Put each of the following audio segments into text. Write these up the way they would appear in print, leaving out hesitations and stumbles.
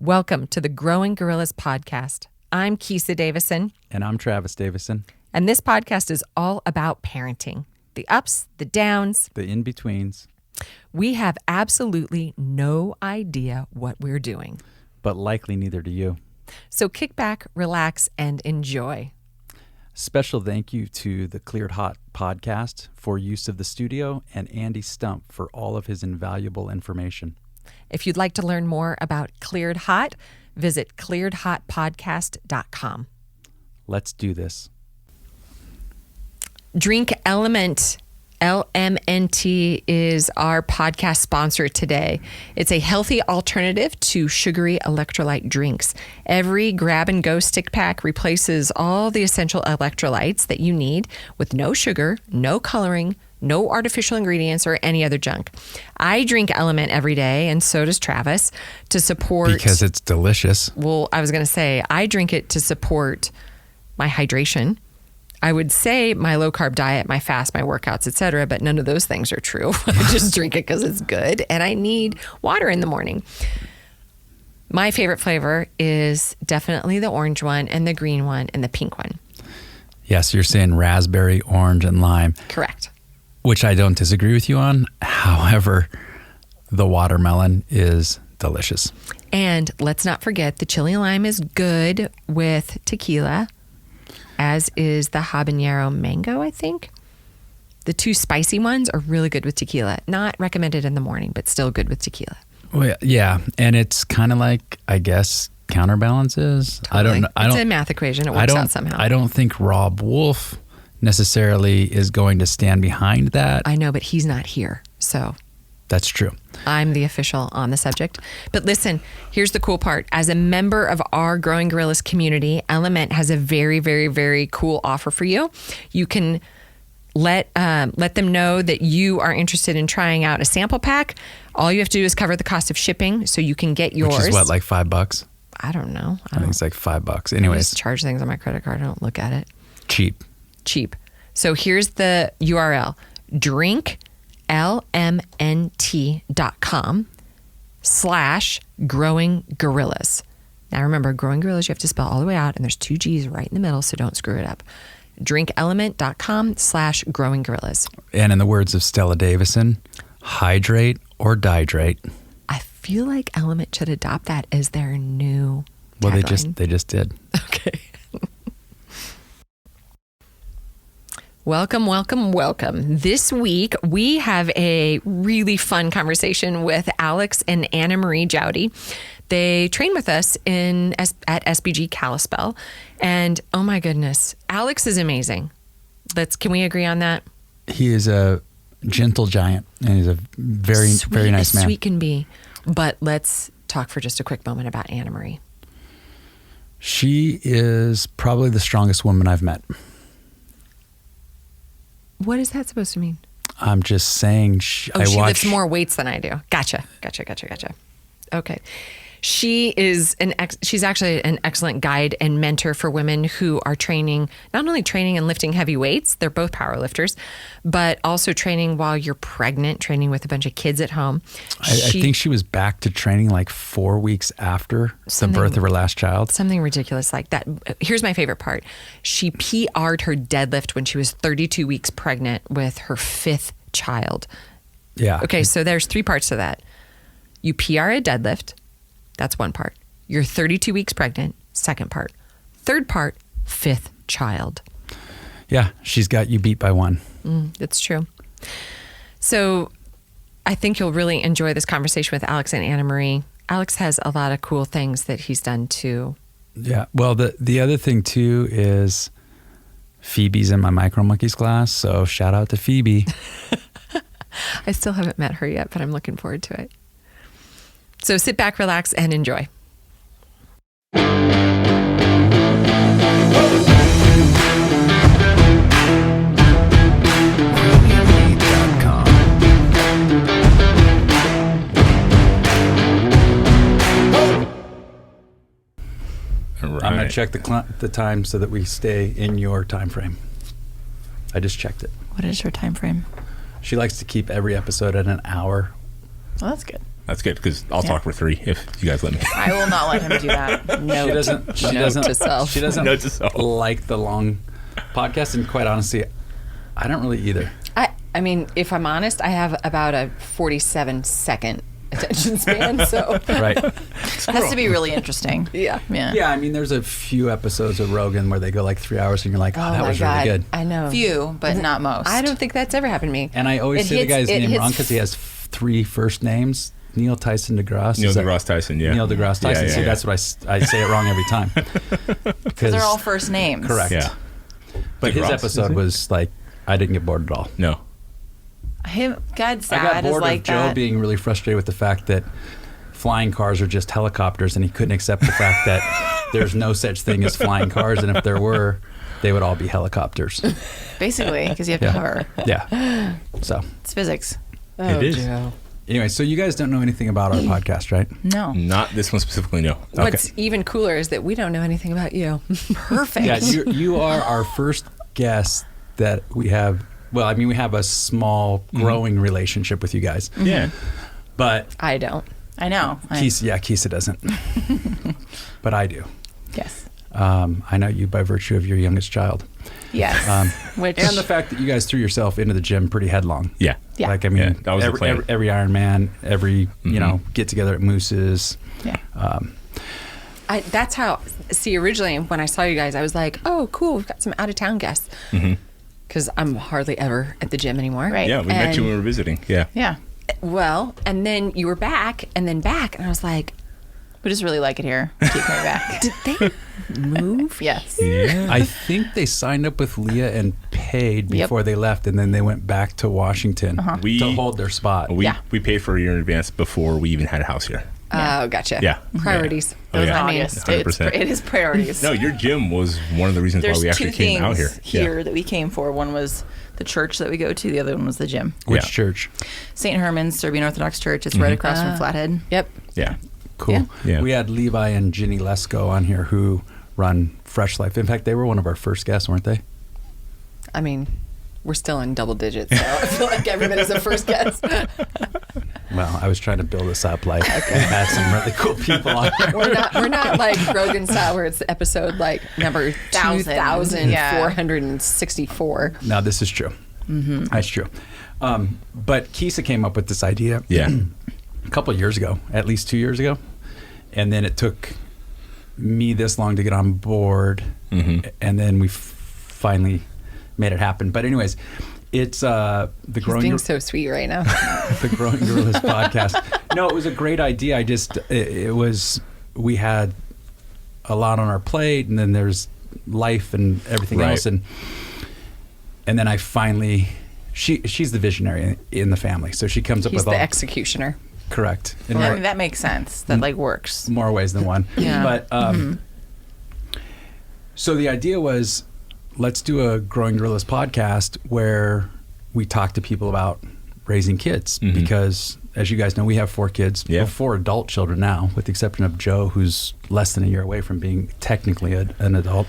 Welcome to the Growing Gorillas podcast. I'm Kisa Davison. And I'm Travis Davison. And this podcast is all about parenting. The ups, the downs. The in-betweens. We have absolutely no idea what we're doing. But likely neither do you. So kick back, relax, and enjoy. Special thank you to the Cleared Hot podcast for use of the studio and Andy Stump for all of his invaluable information. If you'd like to learn more about Cleared Hot, visit clearedhotpodcast.com. Let's do this. Drink Element. LMNT is our podcast sponsor today. It's a healthy alternative to sugary electrolyte drinks. Every grab-and-go stick pack replaces all the essential electrolytes that you need with no sugar, no coloring, no artificial ingredients, or any other junk. I drink Element every day, and so does Travis, to support... Because it's delicious. Well, I was going to say, I drink it to support my hydration. I would say my low-carb diet, my fast, my workouts, etc., but none of those things are true. I just drink it because it's good, and I need water in the morning. My favorite flavor is definitely the orange one, and the green one, and the pink one. Yes, you're saying raspberry, orange, and lime. Correct. Which I don't disagree with you on. However, the watermelon is delicious. And let's not forget the chili lime is good with tequila, as is the habanero mango, I think. The two spicy ones are really good with tequila. Not recommended in the morning, but still good with tequila. Well, yeah, and it's kind of like, I guess, counterbalances. Totally. It's a math equation. It works out somehow. I don't think Rob Wolf necessarily is going to stand behind that. I know, but he's not here, so... That's true. I'm the official on the subject. But listen, here's the cool part. As a member of our Growing Gorillas community, LMNT has a very, very, very cool offer for you. You can let them know that you are interested in trying out a sample pack. All you have to do is cover the cost of shipping, so you can get yours. Which is what, like $5? I don't know. I think it's like $5. Anyways. I just charge things on my credit card. I don't look at it. Cheap. So here's the URL. drinklmnt.com/growing-gorillas. Now remember, growing gorillas, you have to spell all the way out, and there's 2 G's right in the middle, so don't screw it up. drinklmnt.com/growing-gorillas. And in the words of Stella Davison, hydrate or dihydrate. I feel like Element should adopt that as their new Well, tagline. they just did. Okay. Welcome, welcome, welcome. This week, we have a really fun conversation with Alex and Anna Marie Joudy. They train with us at SBG Kalispell. And oh my goodness, Alex is amazing. Can we agree on that? He is a gentle giant, and he's a very, very nice man. Sweet can be. But let's talk for just a quick moment about Anna Marie. She is probably the strongest woman I've met. What is that supposed to mean? I'm just saying. She lifts more weights than I do. Gotcha. Okay. She's actually an excellent guide and mentor for women who are not only training and lifting heavy weights, they're both powerlifters, but also training while you're pregnant, training with a bunch of kids at home. I think she was back to training like 4 weeks after the birth of her last child. Something ridiculous like that. Here's my favorite part. She PR'd her deadlift when she was 32 weeks pregnant with her 5th child. Yeah. Okay, so there's 3 parts to that. You PR a deadlift. That's one part. You're 32 weeks pregnant. Second part. Third part, 5th child. Yeah, she's got you beat by 1. It's true. So I think you'll really enjoy this conversation with Alex and Anna Marie. Alex has a lot of cool things that he's done too. Yeah. Well, the other thing too is Phoebe's in my Micro Monkeys class. So shout out to Phoebe. I still haven't met her yet, but I'm looking forward to it. So sit back, relax, and enjoy. Right. I'm going to check the time so that we stay in your time frame. I just checked it. What is your time frame? She likes to keep every episode at an hour. Well, that's good. That's good because I'll talk for 3 if you guys let me. I will not let him do that. No, She doesn't Note to self. like the long podcast, and quite honestly, I don't really either. I mean, if I'm honest, I have about a 47-second attention span, so Right. It has to be really interesting. yeah. Yeah, I mean, there's a few episodes of Rogan where they go like 3 hours, and you're like, oh, that my was God. really good. I know. Few, but not most. I don't think that's ever happened to me. And I always say the guy's name hits wrong because he has 3 first names. Neil Tyson deGrasse. Neil deGrasse Tyson, yeah. Neil deGrasse Tyson. Yeah, See, yeah. that's what I say it wrong every time. Because they're all first names. Correct. Yeah. But his DeGrasse, episode is it? was like, I didn't get bored at all. No. God, I sad got bored is like of Joe that. being really frustrated with the fact that flying cars are just helicopters, and he couldn't accept the fact that there's no such thing as flying cars, and if there were, they would all be helicopters. Basically, because you have to Yeah. hover. Yeah. So It's physics. Oh, It is. Joe. anyway, so you guys don't know anything about our podcast, right? No. Not this one specifically, no. What's even cooler is that we don't know anything about you. Perfect. Yeah, you are our first guest that we have. Well, I mean, we have a small, growing relationship with you guys, Yeah. but I don't. I know. Kisa doesn't, but I do. Yes. I know you by virtue of your youngest child, Yes. Which and the fact that you guys threw yourself into the gym pretty headlong. Yeah. Yeah. Like, I mean, Yeah, that was the plan. every Ironman, every you know, get together at Moose's. yeah. That's how. See, originally when I saw you guys, I was like, "Oh, cool, we've got some out of town guests." Because I'm hardly ever at the gym anymore. Right. Yeah, we met And- you when we were visiting. Yeah. Yeah. Well, and then you were back, and then back, and I was like, We just really like it here. Keep coming back. "Did they move?" Yes. Yeah. I think they signed up with Leah and paid before they left, and then they went back to Washington to hold their spot. We paid for a year in advance before we even had a house here. Oh, gotcha. Yeah. Priorities. Oh, yeah. I mean, 100%. it is priorities. No, your gym was one of the reasons There's why we actually two came out things here. that we came for. One was the church that we go to. The other one was the gym. Which Yeah. church? St. Herman's Serbian Orthodox Church. It's right across from Flathead. Yep. Yeah. Cool. Yeah. Yeah. We had Levi and Ginny Lesko on here who run Fresh Life. In fact, they were one of our first guests, weren't they? I mean, we're still in double digits, so I feel like everybody's a first guest. Well, I was trying to build this up like we had some really cool people on there. We're not like Rogan style where it's episode like number 2,464. No, this is true. That's true. But Kisa came up with this idea Yeah. a couple of years ago, at least 2 years ago. And then it took me this long to get on board. And then we finally made it happen. But anyways, it's the He's Growing being so sweet right now. the Growing Gorillas podcast. No, it was a great idea. It was, we had a lot on our plate, and then there's life and everything Right. else. And then I finally, she's the visionary in the family. So she comes up He's with the all, executioner. correct. In Well, I more, mean, that makes sense. That like works. more ways than one. Yeah. But, so the idea was, let's do a Growing Gorillas podcast where we talk to people about raising kids because, as you guys know, we have 4 kids. Yeah. Well, 4 adult children now, with the exception of Joe, who's less than a year away from being technically an adult.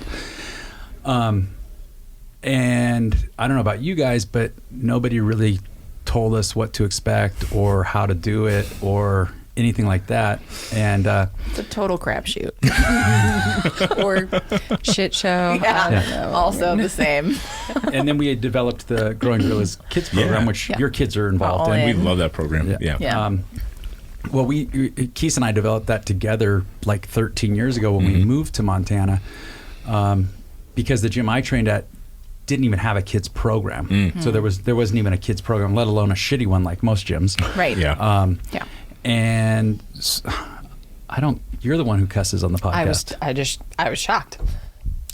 And I don't know about you guys, but nobody really told us what to expect or how to do it or anything like that. And It's a total crapshoot. Or shit show. I don't know. Also the same. and then we had developed the Growing Gorillas Kids program, Yeah. which Yeah. your kids are involved All in. We in. love that program. Yeah. Yeah. Well, Keith and I developed that together like 13 years ago when we moved to Montana, because the gym I trained at didn't even have a kids program. So there wasn't even a kids program, let alone a shitty one like most gyms. Right. Yeah. Yeah. And you're the one who cusses on the podcast. I was shocked.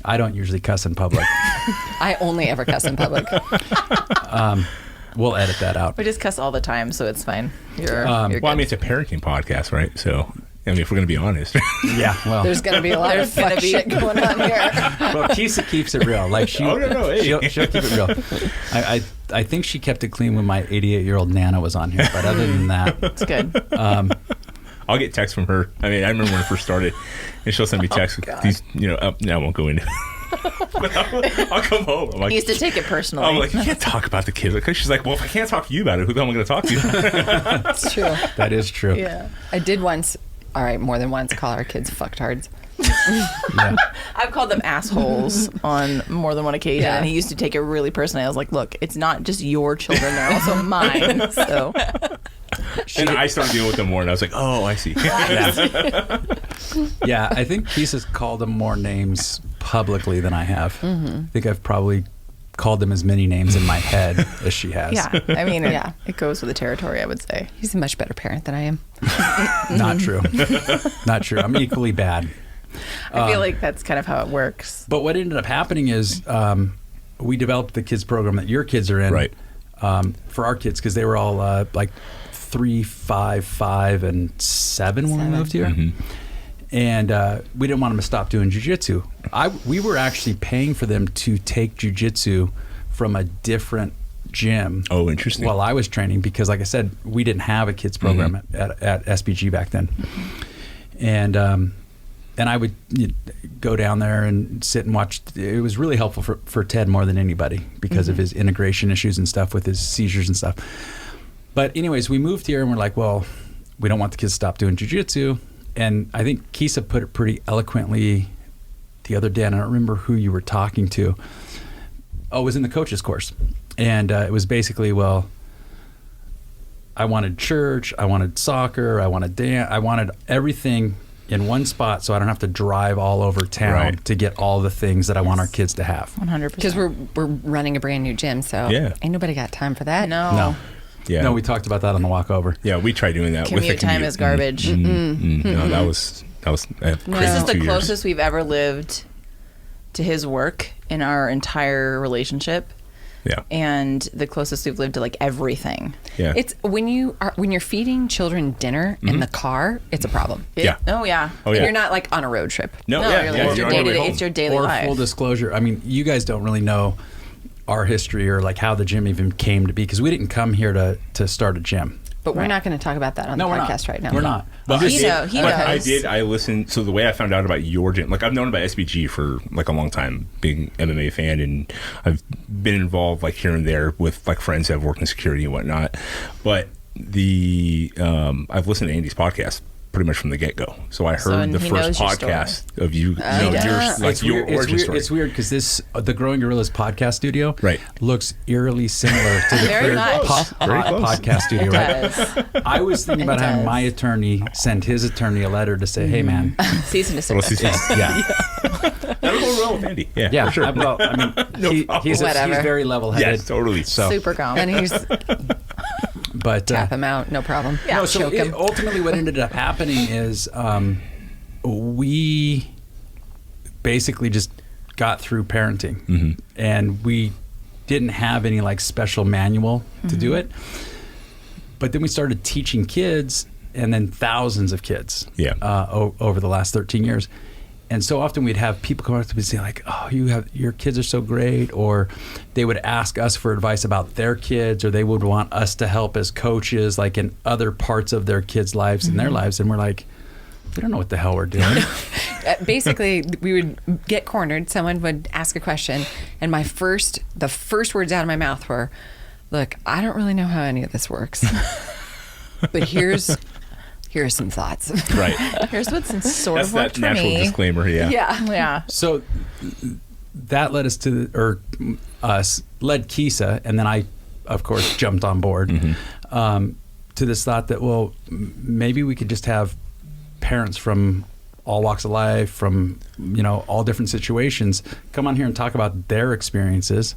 I don't usually cuss in public. I only ever cuss in public. We'll edit that out. We just cuss all the time, so it's fine. You're Well, I good. mean, it's a parenting podcast, right? So, I mean, if we're going to be honest. Yeah, well. There's going to be a lot of There's gonna fuck be- shit going on here. Well, Kisa keeps it real. Like Oh, no, hey. she'll keep it real. I think she kept it clean when my 88-year-old Nana was on here. But other than that, It's good. I'll get texts from her. I mean, I remember when it first started, and she'll send me texts with these, I won't go into I'll come home. I'm like, He used to take it personally. I'm like, you can't talk about the kids. She's like, well, if I can't talk to you about it, who am I going to talk to? It's true. That is true. yeah. I did once, all right, more than once, call our kids fucktards. Yeah. I've called them assholes on more than one occasion, Yeah. and he used to take it really personally. I was like, look, it's not just your children, they're also mine. So And I started dealing with them more, and I was like, oh, I see. Yeah, I think Kisa's called them more names publicly than I have. I think I've probably called them as many names in my head as she has. yeah, I mean, Yeah. it goes with the territory, I would say. He's a much better parent than I am. Not true. Not true. I'm equally bad. I feel like that's kind of how it works. But what ended up happening is we developed the kids program that your kids are in, Right. for our kids, because they were all like 3, 5, 5, and 7 when we moved here. And we didn't want them to stop doing jiu-jitsu. We were actually paying for them to take jiu-jitsu from a different gym. Oh, interesting. While I was training, because like I said, we didn't have a kids program at SBG back then. And I would go down there and sit and watch. It was really helpful for Ted more than anybody because of his integration issues and stuff with his seizures and stuff. But anyways, we moved here and we're like, well, we don't want the kids to stop doing jiu-jitsu. And I think Kisa put it pretty eloquently the other day, and I don't remember who you were talking to. Oh, it was in the coaches course. And it was basically, well, I wanted church, I wanted soccer, I wanted dance, I wanted everything in one spot so I don't have to drive all over town to get all the things that I want our kids to have. 100%. Because we're running a brand new gym, so Yeah. ain't nobody got time for that. No. Yeah. No, we talked about that on the walk over. Yeah, we tried doing that with the Commute time is garbage. No, that was crazy. This is the 2 years. closest we've ever lived to his work in our entire relationship, Yeah. and the closest we've lived to like everything. Yeah. It's when you're feeding children dinner in the car, it's a problem. Yeah. Oh yeah. Oh, And yeah. you're not like on a road trip. No, No, yeah. you're Yeah, like, you're it's, on your your way day-to-day, home. it's your daily Or life. full disclosure, I mean, you guys don't really know our history or like how the gym even came to be, because we didn't come here to start a gym. But we're not going to talk about that on the we're podcast not. right now. We're not. But He knows. I listened. So the way I found out about your gym, like I've known about SBG for like a long time, being MMA fan, and I've been involved like here and there with like friends that have worked in security and whatnot. But I've listened to Andy's podcast pretty much from the get-go. So I heard and the he first knows your podcast of you, does. your origin story. It's weird because the Growing Gorillas podcast studio Right. looks eerily similar to the Very Clear much. Very close. podcast studio, It right? does. I was thinking about having does. my attorney send his attorney a letter to say, hey, man. Cease and Well, desist. Yeah. That'll go well with Andy. Yeah, Yeah. for sure. Well, I mean, No he's problem. Whatever. very level-headed. Yes, totally. So, Super calm. And he's but tap him out, no problem. Yeah. no, so choke him. ultimately what ended up happening is we basically just got through parenting, and we didn't have any like special manual to do it. But then we started teaching kids, and then thousands of kids over the last 13 years. And so often we'd have people come up to me and say like, oh, your kids are so great, or they would ask us for advice about their kids, or they would want us to help as coaches like in other parts of their kids' lives and their lives. And we're like, we don't know what the hell we're doing. Basically, we would get cornered. Someone would ask a question, and the first words out of my mouth were, "Look, I don't really know how any of this works, but here are some thoughts." Right. Here's what's sort That's of that worked for natural me. disclaimer. Yeah. Yeah. So that led us led Kisa, and then I, of course, jumped on board to this thought that, well, maybe we could just have parents from all walks of life, from all different situations, come on here and talk about their experiences,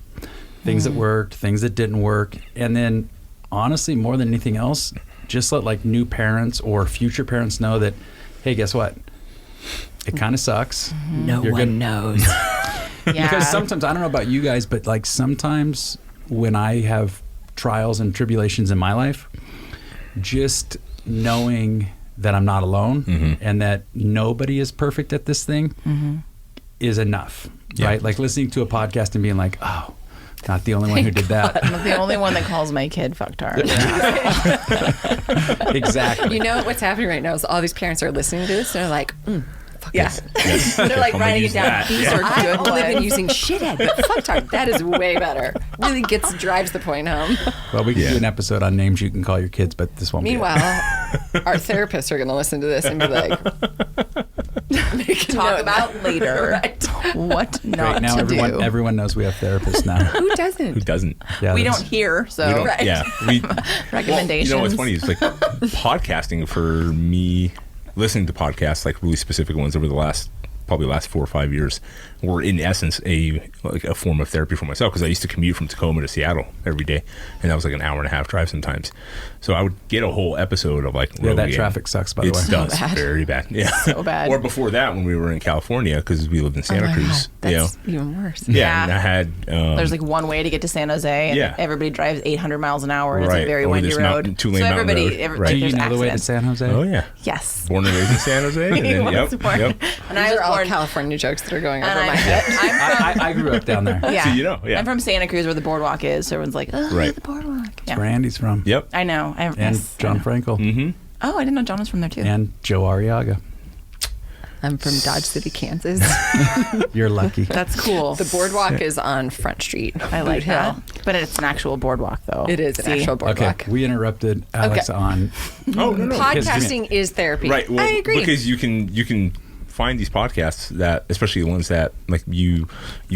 things that worked, things that didn't work, and then honestly, more than anything else, just let like new parents or future parents know that, hey, guess what? It kind of sucks. No You're one knows. Yeah. Because sometimes, I don't know about you guys, but like sometimes when I have trials and tribulations in my life, just knowing that I'm not alone and that nobody is perfect at this thing is enough, right? Like listening to a podcast and being like, oh, not the only one who did that. I'm the only one that calls my kid fucktard. Exactly. You know what's happening right now is all these parents are listening to this and they're like, Yes. Yes. They're like I'm gonna writing it use down. that. These Yeah. are good I've only been ones. using shithead, but fucktard, that is way better. Really drives the point home. Well, we can Yeah. do an episode on names you can call your kids, but this won't Meanwhile, be it. our therapists are going to listen to this and be like, Talk about later what not Right now, to do. everyone knows we have therapists now. who doesn't? Who doesn't? Yeah, We that's- don't hear, so We don't, Right. Yeah. We, recommendations. Well, you know what's funny is like podcasting for me, listening to podcasts, like really specific ones over the last 4 or 5 years, were in essence a form of therapy for myself, because I used to commute from Tacoma to Seattle every day, and that was like an hour and a half drive sometimes. So I would get a whole episode of like Yeah, that Rogan. traffic sucks, by the It way. does bad. very bad. Yeah, So bad. Or before that, when we were in California, because we lived in Santa Cruz. That's you know, even worse. yeah, and I had There's like one way to get to San Jose, and Yeah. everybody drives 800 miles an hour, and it's Right. a very Or windy this road. two-lane so mountain everybody, road. like, Right. Do you there's know the way to accidents. San Jose? oh yeah, Yes. born and raised in San Jose. And He then, was yep, born. yep. And These I was are all born. California jokes that are going over And my head. I'm from. I grew up down there. Yeah. So you know, yeah. I'm from Santa Cruz, where the boardwalk is. So everyone's like, "Oh, Right. the boardwalk." Yeah. Where Andy's from. Yep. I know. And Yes, John I know. Frankel. Mm-hmm. Oh, I didn't know John was from there too. And Joe Arriaga. I'm from Dodge City, Kansas. You're lucky. That's cool. The boardwalk is on Front Street. I like Boot Hill. that. But it's an actual boardwalk, though. It is an See? actual Okay, boardwalk. we interrupted Alex Okay. on. Oh no. Podcasting is therapy. Right. Well, I agree. Because you can find these podcasts that, especially the ones that like you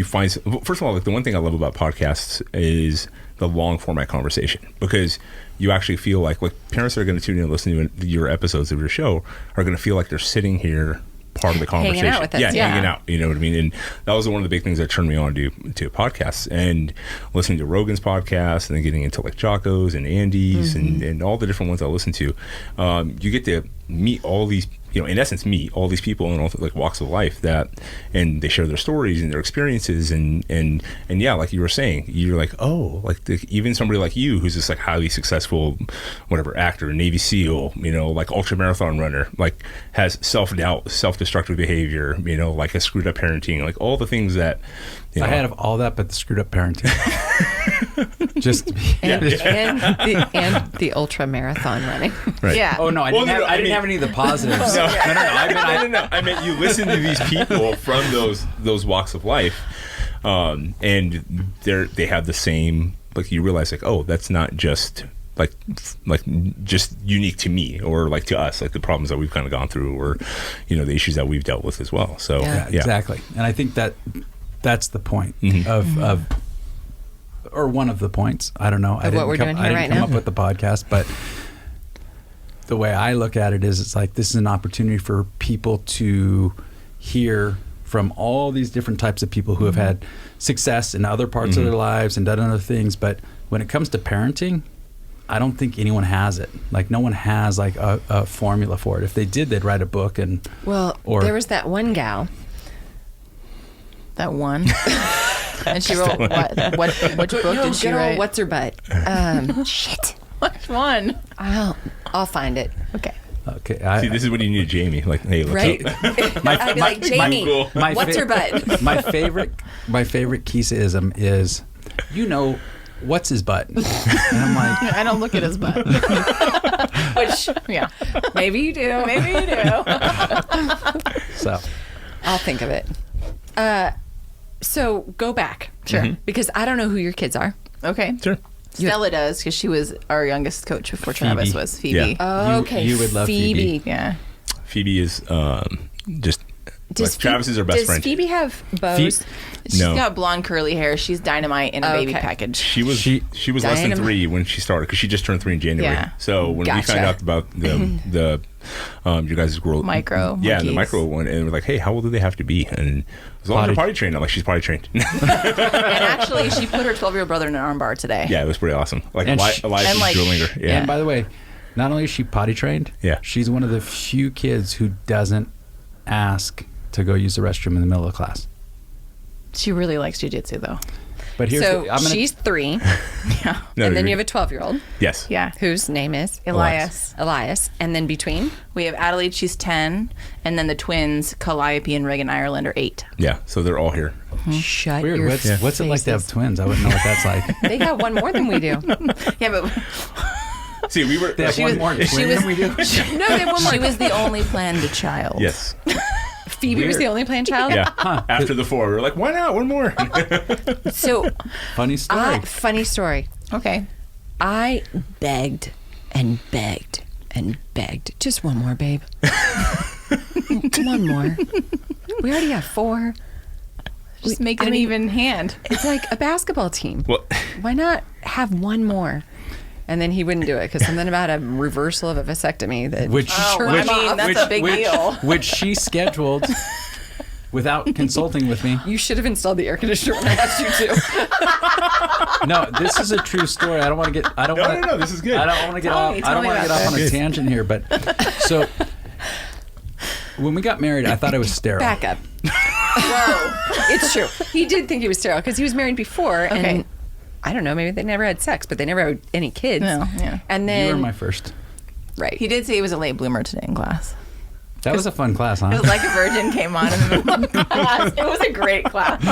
find. Well, first of all, like the one thing I love about podcasts is the long format conversation, because you actually feel like parents that are going to tune in and listen to your episodes of your show are going to feel like they're sitting here, part of the Hanging conversation. out with us, yeah, yeah. hanging out. You know what I mean? And that was one of the big things that turned me on to podcasts, and listening to Rogan's podcast, and then getting into like Jocko's and Andy's and all the different ones I listen to. You get to meet all these, in essence, meet all these people in all like walks of life and they share their stories and their experiences, and yeah, like you were saying, you're like, oh, like even somebody like you who's this like highly successful, whatever, actor, Navy SEAL, like ultra marathon runner, like has self-doubt, self-destructive behavior, like a screwed up parenting, like all the things that I had of all that, but the screwed up parenting. Just And the ultra marathon running. Right. Yeah. oh no, I Well, didn't, no, have, I I didn't mean- have any of the positives. No, no. I meant you listen to these people from those walks of life, and they have the same. Like you realize, like, oh, that's not just like just unique to me or like to us, like the problems that we've kind of gone through, or the issues that we've dealt with as well. So Yeah. Yeah, exactly. And I think that's the point Mm-hmm. of or one of the points. I don't know. I what we're doing here I didn't right come now. up with the podcast, but the way I look at it is, it's like this is an opportunity for people to hear from all these different types of people who have had success in other parts of their lives and done other things. But when it comes to parenting, I don't think anyone has it. Like no one has like a formula for it. If they did, they'd write a book and or there was that one gal. That one. And she wrote which book did she good old write? What's her butt? Shit. Which one? I'll find it. Okay. okay. See, this is what you need, Jamie. Like, hey, let's Right? I'd be like, Jamie, Google. what's her butt? My favorite Keisha-ism is, what's his butt? And I'm like, I don't look at his butt. Which, Yeah. maybe you do. Maybe you do. so. I'll think of it. So go back. Sure. Because I don't know who your kids are. Okay. Sure. Stella does, because she was our youngest coach before Travis Phoebe. was. Phoebe. Yeah. Oh, You- okay. you would love Phoebe. Yeah. Phoebe is just Does Travis is her best friend. Does Phoebe have bows? She's No. got blonde curly hair. She's dynamite in a baby Okay. package. She was She- less than Dynamite. 3 when she started, because she just turned 3 in January. Yeah. So when we Gotcha. found out about the your guys' growth Micro the monkeys. micro one, and we're like, hey, how old do they have to be? And as long as they're potty trained, I'm like, she's potty trained. And actually, she put her 12-year-old brother in an armbar today. Yeah, it was pretty awesome. Like And Elias and was like- drilling her. Yeah. And by the way, not only is she potty trained, Yeah. she's one of the few kids who doesn't ask to go use the restroom in the middle of class. She really likes jiu-jitsu, though. But here's So I'm gonna, she's 3, Yeah. No, and then you're- you have a 12-year-old yes. Yeah. whose name is Elias. Elias, and then between We have Adelaide, she's 10, and then the twins, Calliope and Reagan Ireland, are 8. Yeah. So they're all here. shut weird. your What's it like to have faces. twins? I wouldn't know what that's like. They got one more than we do. Yeah, but See, we were. They have one more twin than we do. No, they have one more. she was the only planned child. Yes. Phoebe was the only planned child. Yeah. After the 4, we were like, why not? One more. So Funny story. funny story. Okay. I begged and begged and begged. Just one more, babe. One more. We already have 4. Just make it an even hand. It's like a basketball team. Well, Why not have one more? And then he wouldn't do it because something about a reversal of a vasectomy that Which, That's a big deal. which she scheduled without consulting with me. you should have installed the air conditioner when I asked you to. No, this is a true story. I don't want to get. I don't want to. No, this is good. I don't want to get off. I don't want to get off on a tangent here. But so when we got married, I thought I was sterile. Back up. Whoa. It's true. He did think he was sterile because he was married before. Okay. And I don't know, maybe they never had sex, but they never had any kids. No, yeah. And then. You were my first. Right. He did say he was a late bloomer today in class. That was a fun class, huh? It was like a virgin came on in the middle of class. It was a great class.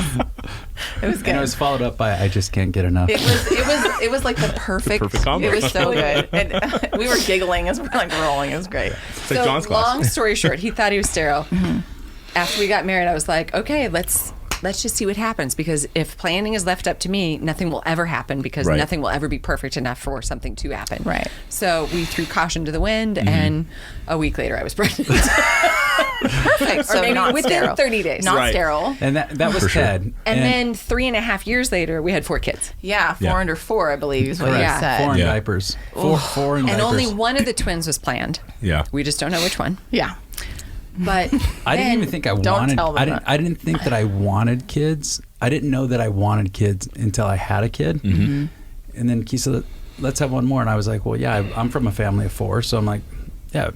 It was good. And it was followed up by I just can't get enough. It was like the perfect combo. It was so good. And we were giggling as we were like rolling. It was great. It's like John's class. Long story short, he thought he was sterile. After we got married, I was like, okay, let's just see what happens, because if planning is left up to me, nothing will ever happen, because Right. nothing will ever be perfect enough for something to happen. Right. So we threw caution to the wind, and a week later I was pregnant. Perfect. Or maybe not within sterile. 30 days. Not Right. sterile. And that was For sure. Ted. And then 3.5 years later, we had 4 kids. Yeah, 4 Yeah. under 4, I believe, is what Correct. you Yeah. said. 4 in Yeah. diapers. Four in And diapers. only one of the twins was planned. Yeah. We just don't know which one. Yeah. But I didn't then- even think I Don't wanted. tell them that. I didn't think that I wanted kids. I didn't know that I wanted kids until I had a kid. Mm-hmm. And then Keith said, "Let's have one more." And I was like, "Well, yeah, I'm from a family of 4, so I'm like, yeah,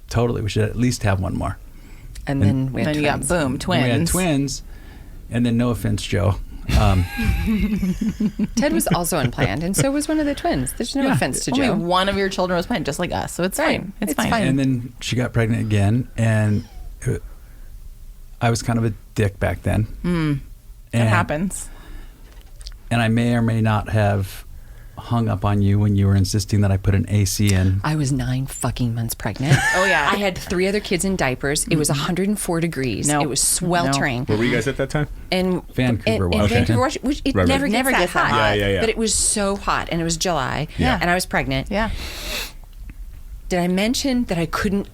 totally. We should at least have one more." And then we had Then you got twins. boom, And twins. we had twins, and then no offense, Joe. Ted was also unplanned, and so was one of the twins. There's no Yeah. offense to Only Joe. one of your children was planned, just like us, so it's Right. fine. It's It's fine. fine. And then she got pregnant again, and I was kind of a dick back then. It happens. And I may or may not have hung up on you when you were insisting that I put an AC in. I was 9 fucking months pregnant. Oh, yeah. I had 3 other kids in diapers. It was 104 degrees. No. It was sweltering. Where were you guys at that time? And Vancouver, in Washington. Vancouver, Washington, which it Right, right. never Never gets gets that that hot. hot. Yeah. But it was so hot, and it was July. Yeah. And I was pregnant. Yeah. Did I mention that I couldn't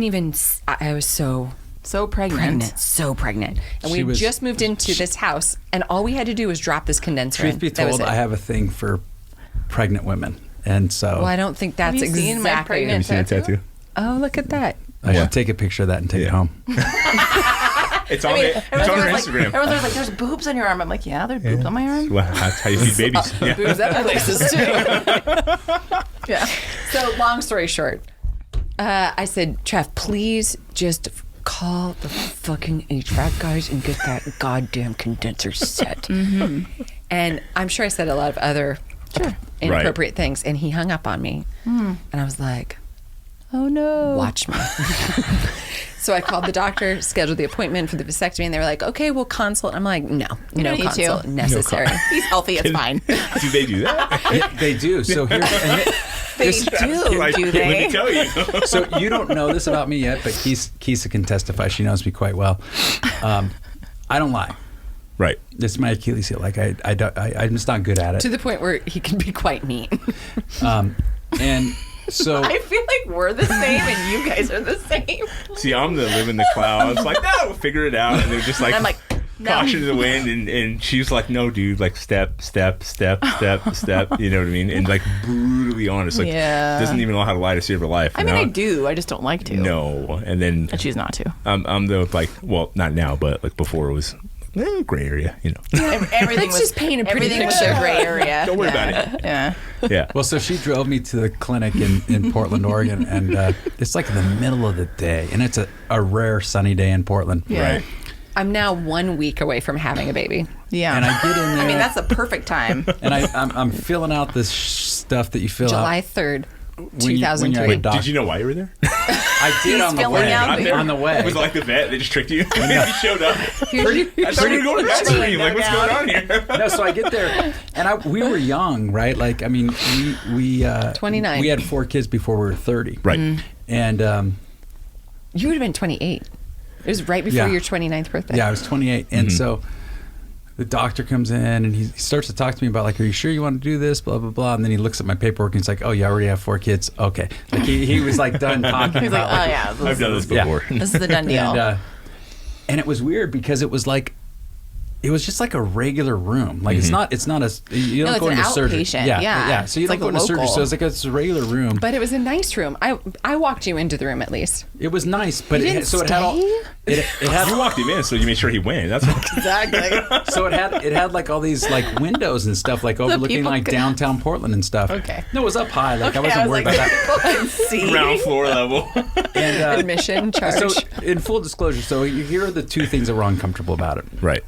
even? I was so So pregnant. so pregnant, and She we was- just moved into this house, and all we had to do was drop this condenser Truth in. be That was told, it. I have a thing for pregnant women, and so Well, I don't think that's you seen my exactly. pregnant Have you seen a tattoo? Oh, look at that. I Yeah. should take a picture of that and take it Yeah. home. It's on, it's on her Instagram. Everyone's always like, "There's boobs on your arm." I'm like, "Yeah, there's boobs on my arm." Well, that's how you feed babies. Yeah. Boobs other places too. Yeah. So, long story short, I said, Trev, please just call the fucking HVAC guys and get that goddamn condenser set. And I'm sure I said a lot of other inappropriate things, and he hung up on me. And I was like, Oh no. watch me. So I called the doctor, scheduled the appointment for the vasectomy, and they were like, okay, we'll consult. I'm like, no don't need consult to. necessary. He's healthy. It's fine. Do they do that? Yeah, they do. So here, They do, Like, do Let they? me tell you. so you don't know this about me yet, but Kisa can testify. She knows me quite well. I don't lie. Right. This is my Achilles heel. Like I'm just not good at it. To the point where he can be quite mean. And so I feel like we're the same and you guys are the same. See, I'm the live in the clouds. Like, no, we'll figure it out. And they're just like, I'm like, no. caution to the wind. And she's like, no, dude, like step. You know what I mean? And like brutally honest. Like, Yeah. doesn't even know how to lie to save her life. I mean, Now- I do. I just don't like to. No. And then I choose not to. I'm the like, well, not now, but like before it was gray area, you know. Everything Let's was just paint a pretty everything was picture. a gray area. Don't worry Yeah. about it. Yeah. Yeah. well, so she drove me to the clinic in Portland, Oregon, and it's like in the middle of the day, and it's a rare sunny day in Portland. Yeah. Right. I'm now 1 week away from having a baby. Yeah. And I get in there. I mean, that's the perfect time. and I'm filling out this stuff that you fill July out 3rd, when you're at 2003. a doctor. Did you know why you were there? I did He's on the filling way. out the- On the way. It was like the vet. They just tricked you. You showed up. I thought we were going to vet stream. Like, what's going on here? No, so I get there, and we were young, right? Like, I mean, we 29. We had 4 kids before we were 30, Right. and You would have been 28. It was right before your 29th birthday. Yeah, I was 28. And so the doctor comes in and he starts to talk to me about like, are you sure you want to do this? Blah, blah, blah. And then he looks at my paperwork and he's like, oh, you already have 4 kids. Okay. Like he was like done talking He's like, about oh yeah, I've done this before. this is the done deal. And it was weird because it was like, it was just like a regular room. Like it's not a, you don't go into surgery. outpatient. Yeah. So you It's don't go like into surgery. local. So it's like it's a regular room. But it was a nice room. I walked you into the room at least. It was nice, but You didn't it had all. It had You walked him in, so you made sure he went. That's what, Exactly. so it had like all these like windows and stuff like overlooking people like could- downtown Portland and stuff. Okay. No, it was up high. Like I Okay, wasn't worried like, about that. people can see. ground floor level. And, Admission charge. So in full disclosure, so here are the 2 things that were uncomfortable about it. Right.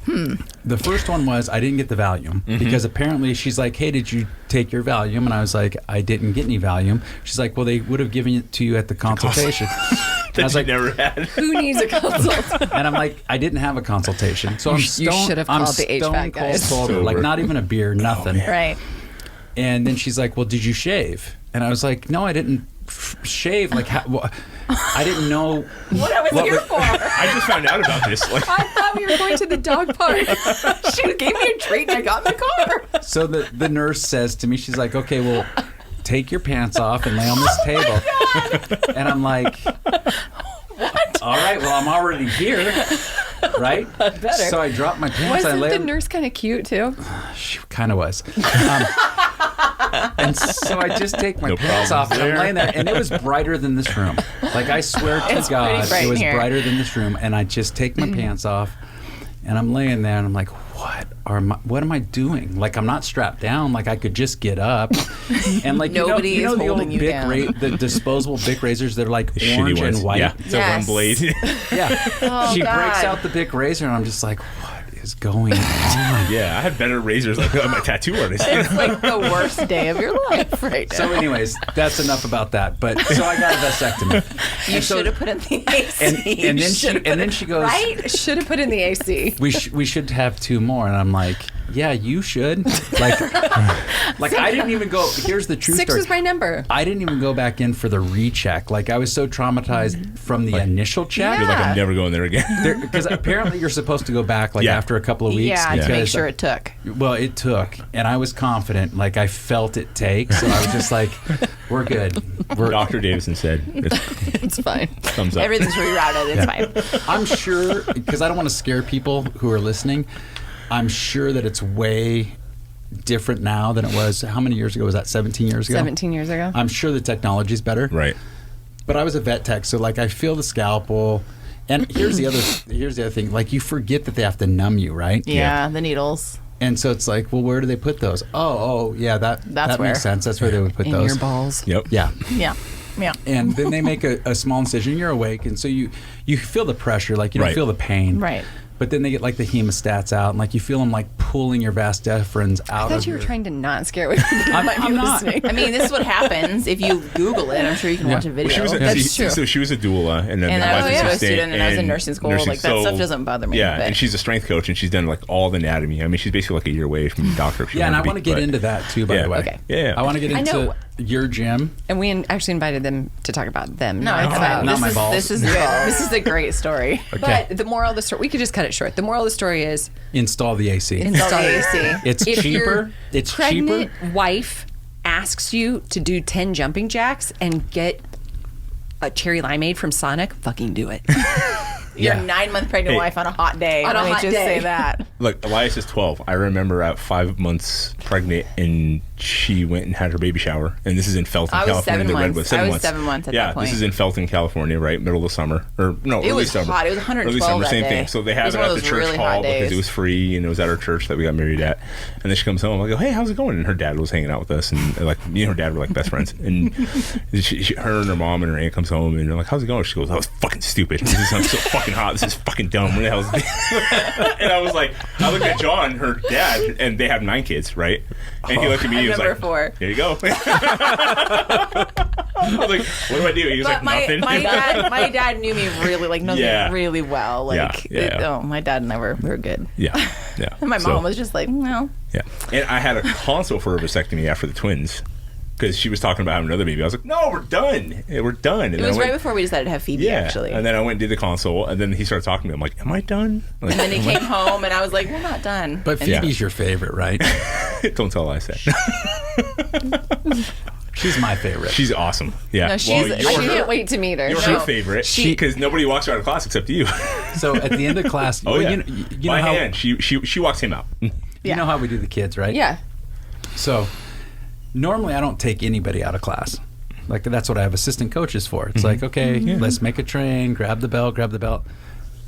The first one was I didn't get the Valium because apparently she's like, hey, did you take your Valium? And I was like, I didn't get any Valium. She's like, well, they would have given it to you at the consultation. That I was you like, never had. Who needs a consult? and I'm like, I didn't have a consultation. So I'm You stone, should have I'm called the HVAC stone cold guys. sober, like Sober. not even a beer, nothing. Right. And then she's like, well, did you shave? And I was like, no, I didn't shave. Like, I didn't know. What I was What here was- for. I just found out about this. Like, I thought we were going to the dog park. She gave me a treat and I got in the car. So the nurse says to me, she's like, okay, well, take your pants off and lay on this table. And I'm like, what? All right, well, I'm already here, right? Better. So I dropped my pants. I Wasn't lay the nurse kind of cute too? She kind of was. And so I just take my No pants problems off and I'm there. laying there, and it was brighter than this room. Like I swear to It's God, pretty bright it was in here. brighter than this room. And I just take my pants off, and I'm laying there, and I'm like, what am I doing? Like I'm not strapped down. Like I could just get up, and like Nobody you know is the old holding you Bic down. the disposable Bic razors. They're like shitty orange ones. and white. Yeah. It's a one Yes. blade. Yeah. Oh, She breaks God. out the Bic razor, and I'm just like, what is going on? Yeah, I had better razors like my tattoo artist. It's like the worst day of your life right now. So, anyways, that's enough about that. But so I got a vasectomy. You And so- should have put in the AC. and then she goes, Right? Should have put in the AC. we should have 2 more. And I'm like, yeah, you should. Like I didn't even go. Here's the true 6 story. was my number. I didn't even go back in for the recheck. Like I was so traumatized from the initial check. You're like, Yeah. I'm never going there again. Because apparently you're supposed to go back like Yeah. after a couple of weeks. Yeah, to make because- sure it took. Well, it took, and I was confident. Like I felt it take, so I was just like, "We're good." Dr. Davison said, it's It's fine. thumbs up. Everything's rerouted. It's fine. I'm sure, because I don't want to scare people who are listening. I'm sure that it's way different now than it was. How many years ago was that? 17 years ago. 17 years ago. I'm sure the technology's better. Right. But I was a vet tech, so like I feel the scalpel. And here's the other thing. Like you forget that they have to numb you, right? Yeah, the needles. And so it's like, well, where do they put those? Oh, yeah, that where. makes sense. That's where they would put In those. your balls. Yep. Yeah. Yeah. Yeah. And then they make a small incision. You're awake, and so you feel the pressure, like you don't Right. feel the pain. Right. But then they get like the hemostats out, and like you feel them like pulling your vas deferens out I of thought you were your- trying to not scare away people. I'm- might be I'm not. listening. I mean, this is what happens if you Google it. I'm sure you can watch a video. She was That's true. So she was a doula and then And a I was a licensed student and I was in and nursing school. Like, that stuff doesn't bother me, Yeah, but- and she's a strength coach and she's done like all the anatomy. I mean, she's basically like a year away from the doctor. if she Yeah, and I wanted want to get be, but- into that too. By Yeah. the way, Okay. Yeah. I want to get I into know. your gym. And we actually invited them to talk about them. No, not it's about fine. not my balls. This is good. This is a great story. Okay, But the moral of the story, we could just cut it short. The moral of the story is install the AC. Install the AC. It's if cheaper. your It's pregnant cheaper. wife asks you to do 10 jumping jacks and get a cherry limeade from Sonic, fucking do it. Your Yeah. 9-month pregnant Hey. wife on a hot day. On a Let me hot just day. say that. Look, Elias is 12. I remember at 5 months pregnant, and she went and had her baby shower. And this is in Felton, I was California. 7 the months. Redwood. I was 7 months at yeah, that point. this is in Felton, California, right? Middle of summer. Or no, It early was summer. hot. It was 112 Early summer, that same day. thing. So they It have was it one at of the those church really hall hot because days. it was free and it was at our church that we got married at. And then she comes home. I go, hey, how's it going? And her dad was hanging out with us. And like, me and her dad were like best friends. And her and her mom and her aunt comes home and they're like, how's it going? She goes, that was fucking stupid. This is so fucking hot. This is fucking dumb. What the hell is this? And I was like, I looked at John, her dad, and they have 9 kids, right? And he looked at me and he was I'm like, number 4. there you go. I was like, what do I do? He was But like, nothing. my dad knew me really, like, knows Yeah. me really well. Like, Yeah. my dad and I were good. Yeah, yeah. And my So, mom was just like, no. yeah. And I had a consult for a vasectomy after the twins. because she was talking about having another baby. I was like, no, we're done. We're done. And It was right before we decided to have Phoebe, actually. And then I went and did the consult, and then he started talking to me. I'm like, am I done? Like, And then he came home, and I was like, we're not done. But And Phoebe's your favorite, right? Don't tell I said. She's my favorite. She's awesome. Yeah. No, she's- I can't wait to meet her. You're her favorite because nobody walks around the class except you. So at the end of class, Oh, yeah. you know By how hand. She walks him out. you know how we do the kids, right? Yeah. So normally I don't take anybody out of class. Like that's what I have assistant coaches for. It's like, okay, let's make a train, grab the belt.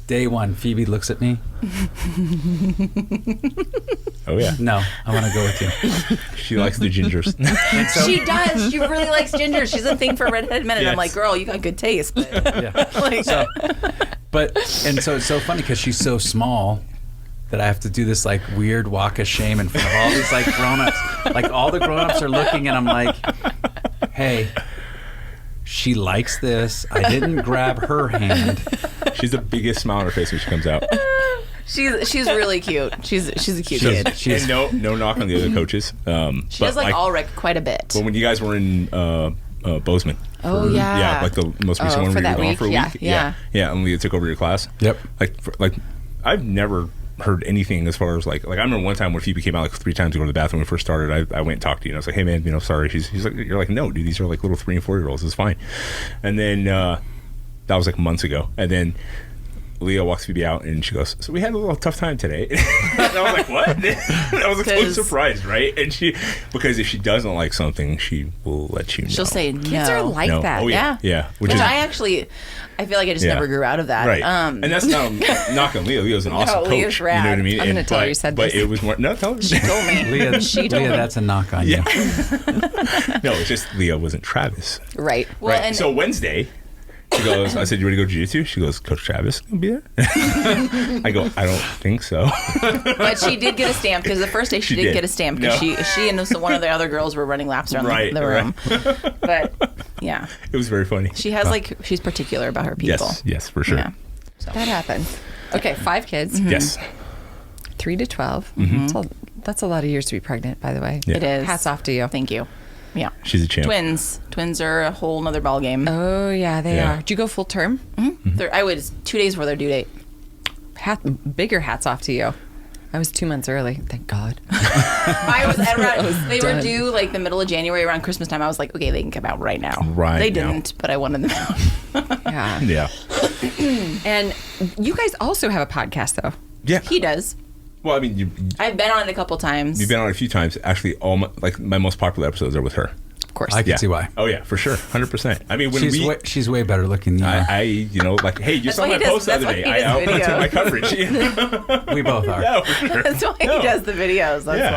Day one, Phoebe looks at me. Oh, yeah. No, I want to go with you. She likes the gingers. And so, She does. She really likes ginger. She's a thing for redheaded men. And I'm Yes. like, girl, you got good taste. But, yeah. like, So it's so funny because she's so small that I have to do this like weird walk of shame in front of all these like grown-ups. Like all the grown-ups are looking and I'm like, hey, she likes this. I didn't grab her hand. She's the biggest smile on her face when she comes out. she's really cute. She's a cute kid. She's And no knock on the other coaches. She does like all rec quite a bit. But when you guys were in Bozeman. Oh, yeah. Yeah, like the most recent Oh, one for where you that were gone week? for a Yeah. week. Yeah. Yeah, and Leah took over your class. Yep. Like I've never heard anything as far as like I remember one time when Phoebe came out like 3 times to go to the bathroom when we first started. I went and talked to you and I was like, hey man, sorry. He's like, you're like, no dude, these are like little 3 and 4 year olds, it's fine. And then that was like months ago, and then Leah walks Phoebe out and she goes, so we had a little tough time today. And I was like, what? I was like so surprised, right? And because if she doesn't like something, she will let you know. She'll say no. Kids are like No. that. Oh, yeah. Yeah. Which I feel like I just never grew out of that. Right. And that's not on Leah. Leah's an awesome coach. Leah's rad. You know what I mean? I'm going to tell her you said but this. it was more, no, tell her. She told me. Leah, She told me. that's a knock on you. No, it's just Leah wasn't Travis. Right. Well, Right. and So Wednesday, she goes, I said, you ready to go jiu-jitsu? She goes, Coach Travis gonna be there? I go, I don't think so. but she did get a stamp because the first day she did get a stamp because No. she and so one of the other girls were running laps around the room. But yeah, It was very funny. she has she's particular about her people. Yes, for sure. Yeah. That happens. Okay, 5 kids. Yes. 3 to 12. That's a lot of years to be pregnant, by the way. Yeah. It is. Hats off to you. Thank you. Yeah. She's a champ. Twins are a whole nother ball game. Oh, yeah, they Yeah. are. Did you go full term? I was 2 days before their due date. Bigger hats off to you. I was 2 months early. Thank God. I was at around, they were done. due like the middle of January around Christmas time. I was like, okay, they can come out right now. Right They now. didn't, but I wanted them out. Yeah. Yeah. And you guys also have a podcast, though. Yeah. He does. Well, I mean, I've been on it a couple times. you've been on it a few times. Actually, my most popular episodes are with her. Of course. I can see why. Oh yeah, for sure, 100%. I mean, when She's way better looking than you are. hey, you saw why my he does- post the that's other why day. he does I outlined video. my coverage. Yeah, We both are. for sure. That's why No. he does the videos. That's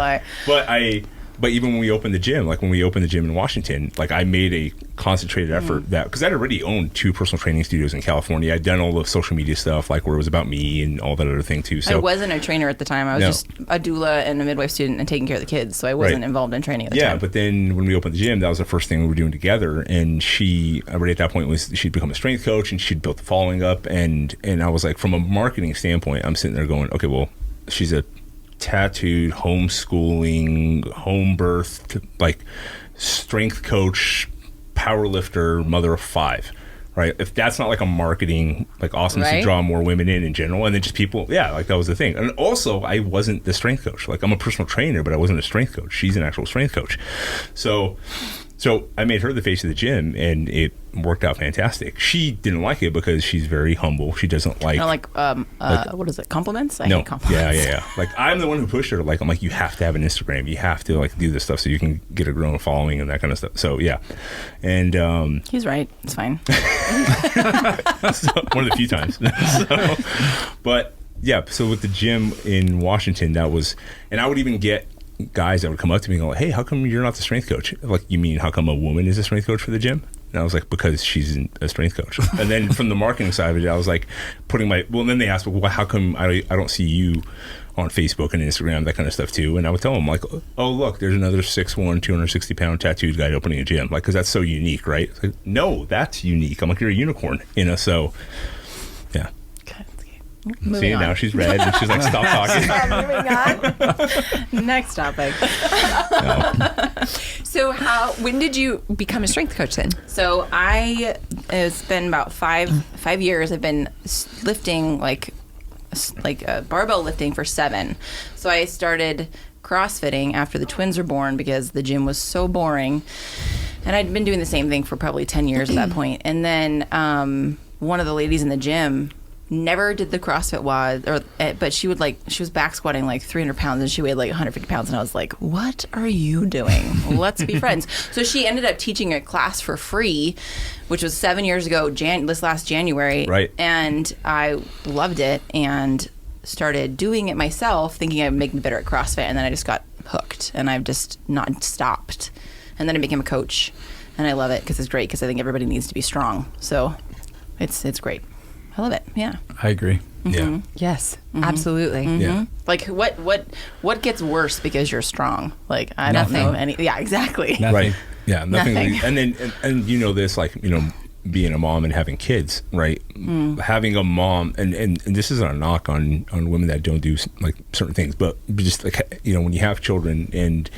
why. But even when we opened the gym, like when we opened the gym in Washington, like I made a concentrated effort that because I'd already owned 2 personal training studios in California. I'd done all the social media stuff, like where it was about me and all that other thing too. So I wasn't a trainer at the time. I was No. just a doula and a midwife student and taking care of the kids. So I wasn't Right. involved in training at the yeah, time. but then when we opened the gym, that was the first thing we were doing together. And she, already at that point, she'd become a strength coach and she'd built the following up. And I was like, from a marketing standpoint, I'm sitting there going, okay, well, she's a tattooed, homeschooling, home birthed, like strength coach, power lifter, mother of 5. Right. If that's not like a marketing, like awesomeness to Right. draw more women in general, and then just people, like that was the thing. And also, I wasn't the strength coach. Like I'm a personal trainer, but I wasn't a strength coach. She's an actual strength coach. So I made her the face of the gym, and it worked out fantastic. She didn't like it because she's very humble. She doesn't like. I don't like, what is it? Compliments? I No, hate compliments. yeah. Like I'm the one who pushed her. Like I'm like, you have to have an Instagram. You have to like do this stuff so you can get a growing following and that kind of stuff. So yeah, and He's right. It's fine. so, one of the few times. But yeah, so with the gym in Washington, that was, and I would even get guys that would come up to me and go, hey, how come you're not the strength coach? Like, you mean how come a woman is a strength coach for the gym? And I was like, because she's a strength coach. And then from the marketing side of it, I was like putting and then they asked, well, how come I don't see you on Facebook and Instagram, that kind of stuff too? And I would tell them like, oh, look, there's another 6'1", 260-pound tattooed guy opening a gym. Like, because that's so unique, right? It's like, no, that's unique. I'm like, you're a unicorn, so yeah. Moving See, on. now she's red and she's like, stop talking. Moving on. Next topic. So when did you become a strength coach then? So it's been about five years. I've been lifting like barbell lifting for 7. So I started CrossFitting after the twins were born because the gym was so boring. And I'd been doing the same thing for probably 10 years at that point. And then one of the ladies in the gym never did the CrossFit WOD, but she was back squatting like 300 pounds and she weighed like 150 pounds. And I was like, what are you doing? Let's be friends. So she ended up teaching a class for free, which was 7 years ago, this last January. Right. And I loved it and started doing it myself, thinking I'd make me better at CrossFit. And then I just got hooked and I've just not stopped. And then I became a coach and I love it because it's great because I think everybody needs to be strong. So it's great. I love it. Yeah. I agree. Yeah. Yes, absolutely. Yeah. Like what gets worse because you're strong? Like I Nothing. don't know any. Yeah, exactly. Nothing. Right. Yeah. Nothing. Nothing. And then, and you know this, like, you know, being a mom and having kids, right? Having a mom, and this isn't a knock on women that don't do like certain things, but just like, you know, when you have children and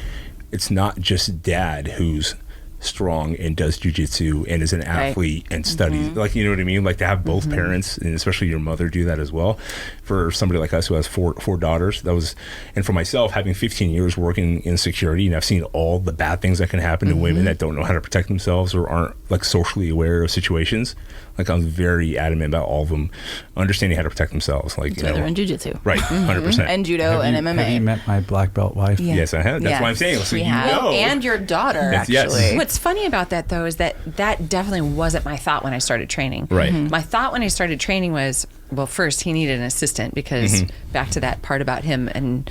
it's not just dad who's strong and does jiu-jitsu and is an athlete and studies, like, you know what I mean, like to have both parents and especially your mother do that as well. For somebody like us who has four daughters, that was, and for myself having 15 years working in security, and I've seen all the bad things that can happen to women that don't know how to protect themselves or aren't like socially aware of situations. Like I'm very adamant about all of them understanding how to protect themselves. Like, That's you why they're know, in jiu-jitsu. right, 100%. And judo and MMA. Have you met my black belt wife? Yeah. Yes, I have. That's why I'm saying. So we you have. know. And your daughter, Yes, yes. actually. What's funny about that, though, is that definitely wasn't my thought when I started training. Right. My thought when I started training was, well, first, he needed an assistant because back to that part about him and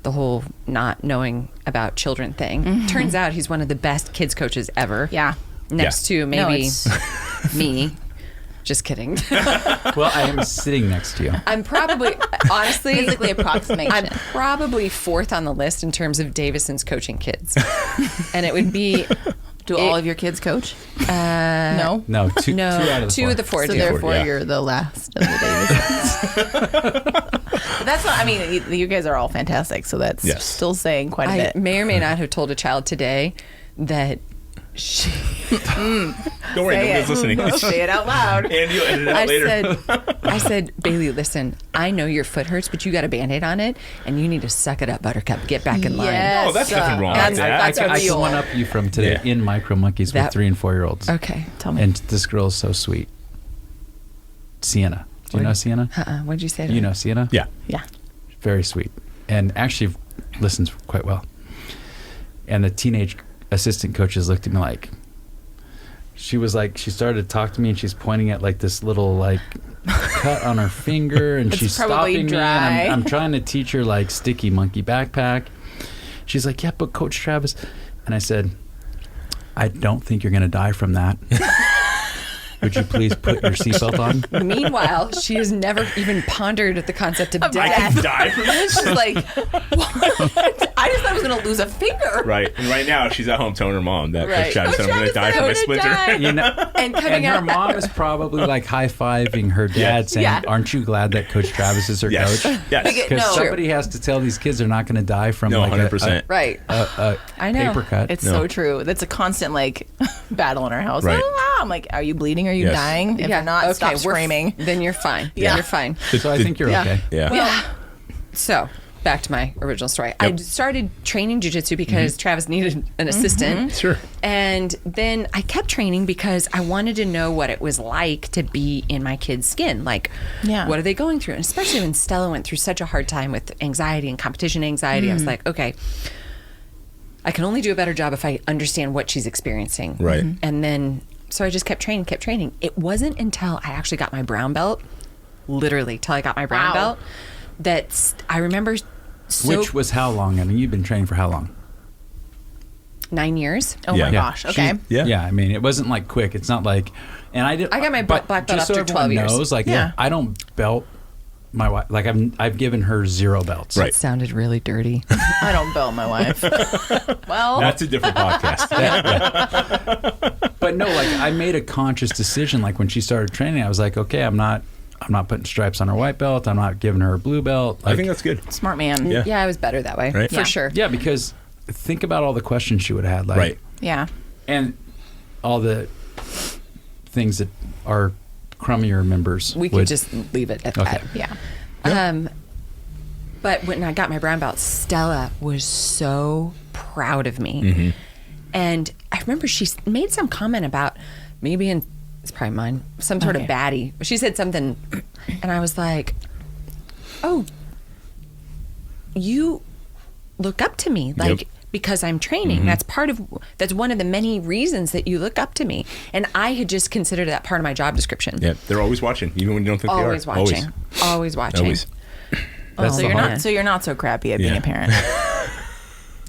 the whole not knowing about children thing. Turns out he's one of the best kids coaches ever. Yeah. Next to maybe it's- me. Just kidding. Well, I am sitting next to you. I'm probably, honestly, Physically approximation. I'm probably 4th on the list in terms of Davison's coaching kids. And it would be... Do all of your kids coach? No. No, two out of the 2 four. of the 4 So do. therefore, yeah. you're the last of the Davisons. That's not. I mean, you guys are all fantastic. So that's Yes. still saying quite a I bit. may or may not have told a child today that she... Don't worry, nobody's listening. Say it out loud. And you'll edit it out later. I said, Bailey, listen, I know your foot hurts, but you got a Band-Aid on it, and you need to suck it up, Buttercup. Get back in line. Yes. Oh, that's nothing wrong That's, with that. that's I real. can one up you from today Yeah. in Micro Monkeys That- with 3 and 4 year olds. Okay. Tell me. And this girl is so sweet. Sienna. Do you know Sienna? What did you say to You her? know Sienna? Yeah. Yeah. Very sweet. And actually listens quite well. And the teenage assistant coaches looked at me like, she started to talk to me and she's pointing at like this little like cut on her finger and It's she's probably stopping me dry. and I'm trying to teach her like sticky monkey backpack. She's like, yeah, but Coach Travis. And I said, I don't think you're going to die from that. Would you please put your seatbelt on? Meanwhile, she has never even pondered the concept of I death. can die from this. She's like, what? I just thought I was going to lose a finger. Right. And right now, she's at home telling her mom that Right. Coach Travis said, I'm going to die from my splinter. You know, And coming and her out mom is probably like high-fiving her dad Yes. saying, Yeah. aren't you glad that Coach Travis is her Yes. coach? Yes. Because No. somebody has to tell these kids they're not going to die from No, like 100%. right. a I know. paper cut. It's No. so true. That's a constant like battle in our house. Right. Ah, I'm like, are you bleeding? Are you Yes. dying? If you're not, stop we're screaming. Then you're fine. Yeah. You're fine. So I think you're Yeah. okay. Yeah. Yeah. So back to my original story. I started training jiu-jitsu because Travis needed an assistant. Sure. And then I kept training because I wanted to know what it was like to be in my kid's skin. Like, Yeah. what are they going through? And especially when Stella went through such a hard time with anxiety and competition anxiety, I was like, okay, I can only do a better job if I understand what she's experiencing. Right. And then, so I just kept training. It wasn't until I actually got my brown belt, literally till I got my brown Wow. belt, that I remember Which was how long? I mean, you've been training for how long? 9 years. Oh Yeah. my gosh. Okay. Yeah. Yeah, I mean, it wasn't like quick. It's not like, and I did. I got my but black belt just so after 12 everyone years. knows, like, Yeah. I don't belt my wife. Like, I've given her 0 belts. Right. It sounded really dirty. I don't belt my wife. Well, That's a different podcast. But no, like, I made a conscious decision. Like when she started training, I was like, okay, I'm not I'm not putting stripes on her white belt. I'm not giving her a blue belt. I think that's good. Smart man. Yeah. Yeah, I was better that way, Right. for Yeah. sure. Yeah, because think about all the questions she would have had. Like, Right. Yeah. And all the things that our crummier members We could just leave it at Okay. that. Yeah. But when I got my brown belt, Stella was so proud of me. Mm-hmm. And I remember she made some comment about me being, it's probably mine, some sort of Okay. baddie. She said something, and I was like, oh, you look up to me. Like, Yep. because I'm training. That's one of the many reasons that you look up to me. And I had just considered that part of my job description. Yeah, they're always watching, even when you don't think Always they are. watching. Always watching. Always. That's So the you're hard- not. So you're not so crappy at being Yeah. a parent.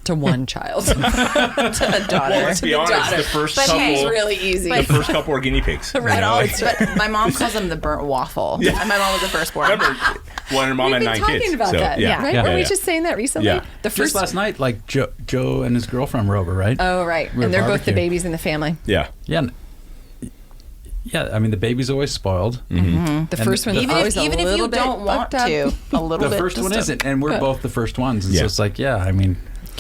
To one child. To a daughter. Well, let's be honest. The first But couple, hey, It's really easy. the first couple are guinea pigs. you Right. know, like- But my mom calls them the burnt waffle. Yeah. And my mom was the firstborn. Remember, her mom We've had been 9 talking kids. about so, that, yeah. right? Yeah. Were we Yeah. just saying that recently? Yeah. The Just first last night, like Joe and his girlfriend were over, right? Oh, right. We were And they're both the barbecuing. babies in the family. Yeah. Yeah. Yeah, I mean, the baby's always spoiled. The first one's Even always if, a even if little you bit don't want fucked up. to, a little The bit. first one just isn't, and we're both the first ones. And Yeah. so it's like, yeah, I mean,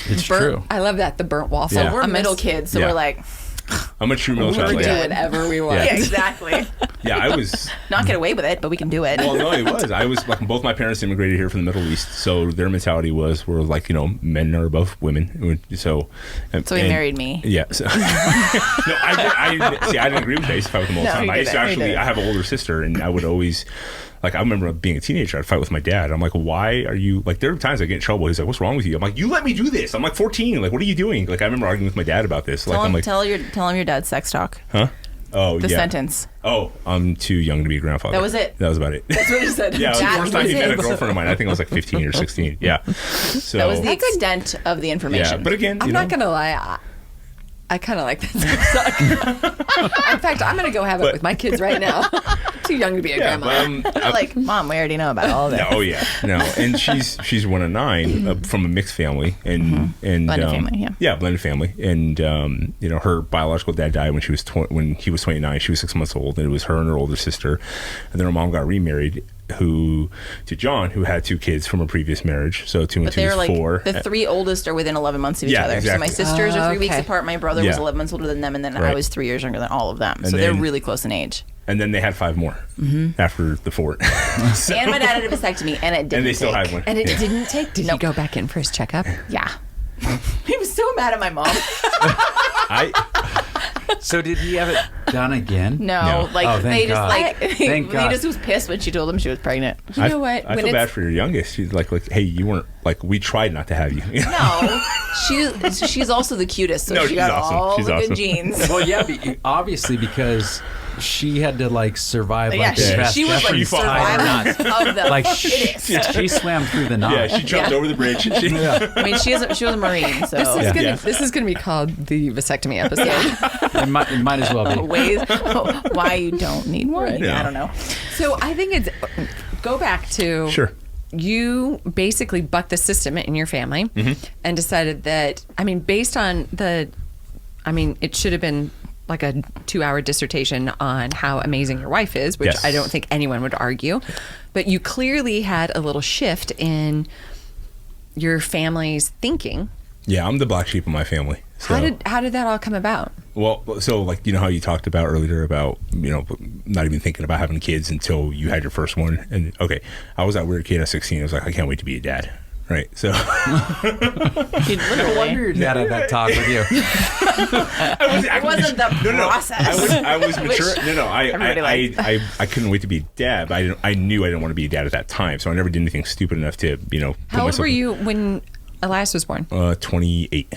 it's Burnt, true. I love that, the burnt waffle. Yeah. We're I middle miss- kids, so Yeah. we're like, I'm a true middle child. We do Yeah. whatever we want. Yeah. yeah, exactly. Yeah, I was. Not get away with it, but we can do it. Well, no, it was. I was like, both my parents immigrated here from the Middle East, so their mentality was, we're like, men are above women. So he married me. Yeah. So, no, I didn't agree with that. I used to fight with them all the No, time. you I used to didn't. You actually, didn't. I have an older sister, and I would always, like, I remember being a teenager, I'd fight with my dad. I'm like, why are you, like, there are times I get in trouble. He's like, what's wrong with you? I'm like, you let me do this. I'm like 14. Like, what are you doing? Like, I remember arguing with my dad about this. Like, I'm like, Tell him your dad's sex talk. huh? Oh, The yeah. sentence. Oh, I'm too young to be a grandfather. That was it. That was about it. That's what he said. Yeah, it was the That first time was he met a it. girlfriend of mine. I think I was like 15 or 16. Yeah. So, That was the extent of the information. yeah, but again, I'm not going to lie. I kind of like that. In fact, I'm going to go have it with my kids right now. Too young to be a grandma. They're like, Mom, we already know about all this. Oh yeah, no, and she's one of 9 from a mixed family, and Blended family, yeah. blended family, and her biological dad died when she was when he was 29. She was 6 months old, and it was her and her older sister, and then her mom got remarried to John, who had 2 kids from a previous marriage. So 2 and But 2 they're is like 4. the 3 oldest are within 11 months of each Yeah, other. exactly. So my sisters are 3 weeks okay. apart. My brother was Yeah. 11 months older than them, and then I Right. was 3 years younger than all of them. And So they're then- really close in age. And then they had 5 more after the 4. So- And my dad had a vasectomy, and it didn't. and they still take. had one. And it didn't take. Did he Nope. go back in for his checkup? Yeah. He was so mad at my mom. So did he have it done again? No, No. like Oh, thank they just God. like Thank he God. just was pissed when she told him she was pregnant. You know what? I When feel bad it's- for your youngest. She's like, hey, you weren't like, we tried not to have you. No, she's also the cutest, so No, she she's got awesome. all She's the awesome. good genes. Well, yeah, obviously because she had to like survive Yeah, like the best she was like You fought hard. survivor of the like fittest. she swam through the knot. Yeah, she jumped over the bridge. She, I mean, she was a Marine, so This is gonna be called the vasectomy episode. It might as well be. ways why you don't need one. Yeah. I don't know. So I think it's go back to Sure. You basically bucked the system in your family and decided that based on it should have been like a 2-hour dissertation on how amazing your wife is, which Yes. I don't think anyone would argue, but you clearly had a little shift in your family's thinking. Yeah, I'm the black sheep of my family. So. How did that all come about? Well, so like, how you talked about earlier about, not even thinking about having kids until you had your first one. And okay, I was that weird kid at 16. I was like, I can't wait to be a dad. Right. So Literally. Wonder your dad had that talk with you. It wasn't the process. I was mature. Everybody liked. I couldn't wait to be a dad, but I knew I didn't want to be a dad at that time. So I never did anything stupid enough to, put How old myself were you when Elias was born? 28.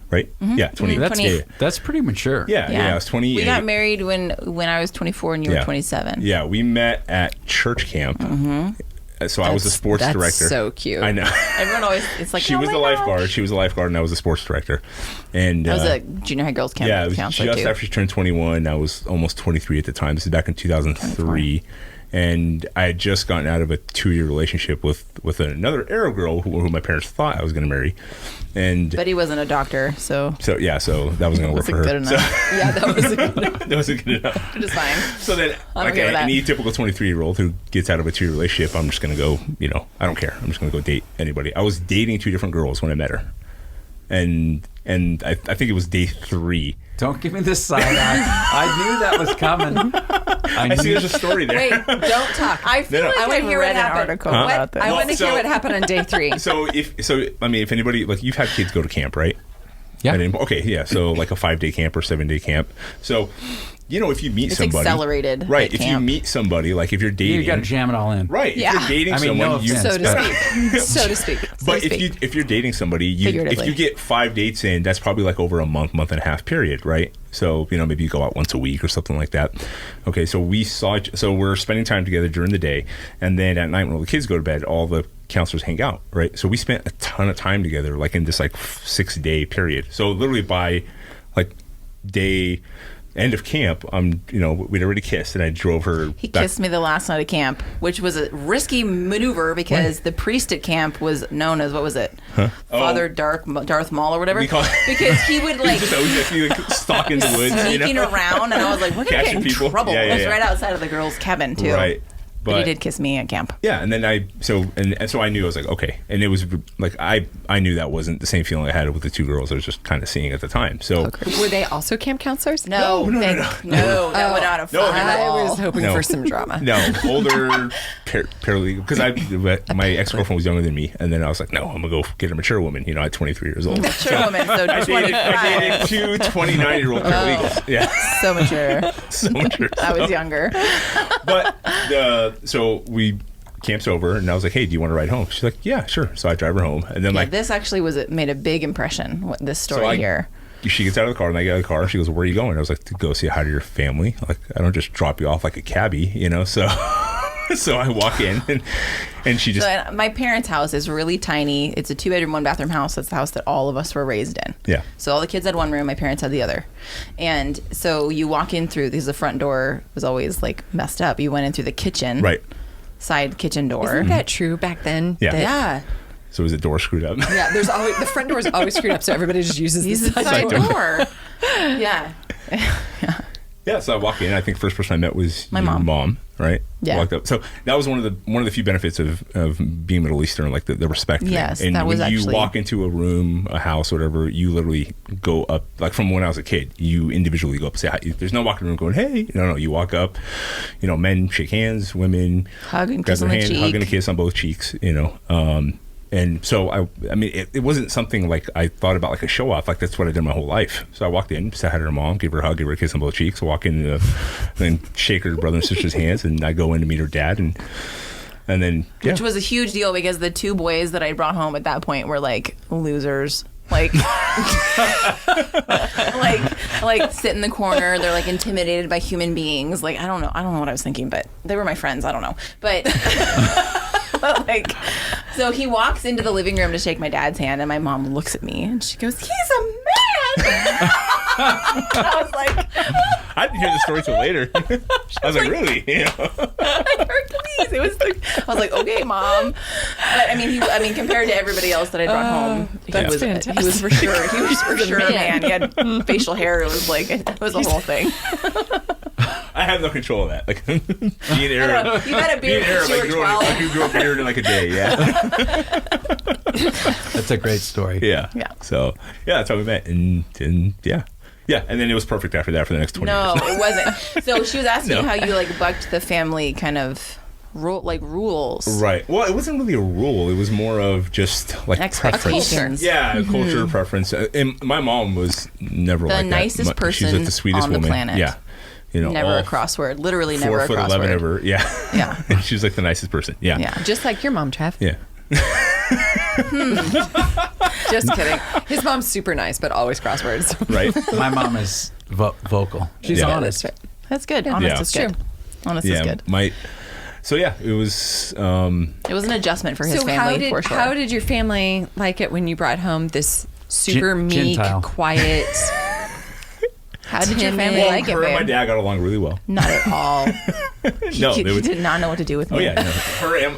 Right? Yeah, 28. That's pretty mature. Yeah, I was 28. We got married when I was 24 and you were 27. Yeah, we met at church camp. So I was the sports That's director. so cute. I know. Everyone always, it's like, She was my the lifeguard. gosh. She was the lifeguard, and I was the sports director. And I was a junior high girls camp yeah, it was counselor just too. after she turned 21. I was almost 23 at the time. This is back in 2003. And I had just gotten out of a 2-year relationship with another Arab girl who my parents thought I was going to marry. And But he wasn't a doctor, so so that wasn't going to work for her. good enough. Yeah, that was enough. That wasn't good enough. Which is fine. So then, I'm like okay with that. any typical 23-year-old who gets out of a 2-year relationship, I'm just going to go, I don't care. I'm just going to go date anybody. I was dating 2 different girls when I met her. And I think it was day 3. Don't give me this side eye. I knew that was coming. I see there's a story there. Wait, don't talk. I feel like I want I've to hear read what an happened. article What? about this. I want to So- hear what happened on day 3. So if anybody, like, you've had kids go to camp, right? Yeah. Okay, yeah. So like a 5-day camp or 7-day camp. So, if you meet It's somebody, accelerated right? at If you camp. meet somebody, like if you're dating, You got to jam it all in. right? Yeah. If you're dating I mean, someone, no you, offense, So to speak. So to speak. but if you're dating somebody, if Figuratively. you get 5 dates in, that's probably like over a month and a half period, right? So maybe you go out once a week or something like that. Okay, so we're spending time together during the day, and then at night when all the kids go to bed, all the counselors hang out, right? So we spent a ton of time together, like in this like 6-day period. So literally by like day end of camp, we'd already kissed, and I drove her. He back. kissed me the last night of camp, which was a risky maneuver because the priest at camp was known as, what was it? Father Darth Maul or whatever. Because he would like just always like stalking the woods, sneaking around, and I was like, we're gonna get in Catching people. trouble. Yeah, yeah, It was yeah. right outside of the girls' cabin too. right. But he did kiss me at camp. Yeah, and then so I knew, I was like, okay, and it was like I knew that wasn't the same feeling I had with the 2 girls I was just kind of seeing at the time. So Were they also camp counselors? No, No, that would not have No, fun at I all. was hoping No. for some drama. no, older paralegal, because my ex-girlfriend was younger than me, and then I was like, no, I'm gonna go get a mature woman, at 23 years old. Mature woman, so I 25. dated 2 29-year-old paralegals. Yeah, So mature. so mature. I was younger. But so we camp's over, and I was like, hey, do you want to ride home? She's like, yeah, sure. So I drive her home, and then Yeah, this actually made a big impression. This story here. She gets out of the car, and I get out of the car. She goes, where are you going? I was like, to go say hi to your family. Like, I don't just drop you off like a cabbie, So, so I walk in, and she just So my parents' house is really tiny. It's a 2-bedroom, 1-bathroom house. That's the house that all of us were raised in. Yeah. So all the kids had one room. My parents had the other. And so you walk in through, because the front door was always like messed up. You went in through the kitchen. right. Side kitchen door. Isn't that true back then? Yeah. Yeah. So was the door screwed up? Yeah, there's always the front door is always screwed up, so everybody just uses Use the the side side door. door. Yeah. Yeah. So I walk in. I think first person I met was My your mom. mom, right? Yeah. Walked up. So that was one of the few benefits of being Middle Eastern, like the respect thing. Yes, and that was when you actually- walk into a room, a house, whatever, you literally go up. Like from when I was a kid, you individually go up and say hi. There's no walking around going, hey. No. You walk up. Men shake hands, women Hug and grab kiss their on the hand, cheek. hug and a kiss on both cheeks. And so I mean, it wasn't something like I thought about like a show off. Like that's what I did my whole life. So I walked in, said hi to her mom, gave her a hug, gave her a kiss on both cheeks. Walk in, then shake her brother and sister's hands, and I go in to meet her dad, and then Which was a huge deal because the 2 boys that I brought home at that point were like losers. Like, like sit in the corner. They're like intimidated by human beings. Like, I don't know what I was thinking, but they were my friends. I don't know. But like, so he walks into the living room to shake my dad's hand, and my mom looks at me and she goes, "He's a man." I was like, I didn't hear the story till later. I was like, really? Hercules. It was like, I was like, okay, mom. But I mean, compared to everybody else that I brought home, he that's was fantastic. for sure. He was for sure a man. He had facial hair. It was like it was a whole thing. I have no control of that. Like being Arab, You had a beard since you were 12. I grew up beard in like a day. Yeah, That's a great story. yeah. Yeah. So that's how we met, and yeah. Yeah, and then it was perfect after that for the next 20 No, years. it wasn't. So she was asking No. how you like bucked the family kind of rules. Right. Well, it wasn't really a rule. It was more of just like preference. Expectations. Yeah, culture, preference. And my mom was never The like that. nicest She's person like the sweetest on the woman. planet. Yeah. Never all a crossword. Literally never a 4'11" crossword. ever. Yeah. Yeah. And she was like the nicest person. Yeah. Yeah. Just like your mom, Trev. Yeah. Just kidding. His mom's super nice, but always crosswords. Right. My mom is vocal. She's Yeah. honest. That's good. Honest Yeah. is good. Honest is Yeah. good. So yeah, it was. It was an adjustment for his So family, for sure. how did your family like it when you brought home this super meek, Gentile. quiet? How did your family Well, like it, her and my babe? dad got along really well. Not at all. No, he they would. did not know what to do with me. Oh yeah,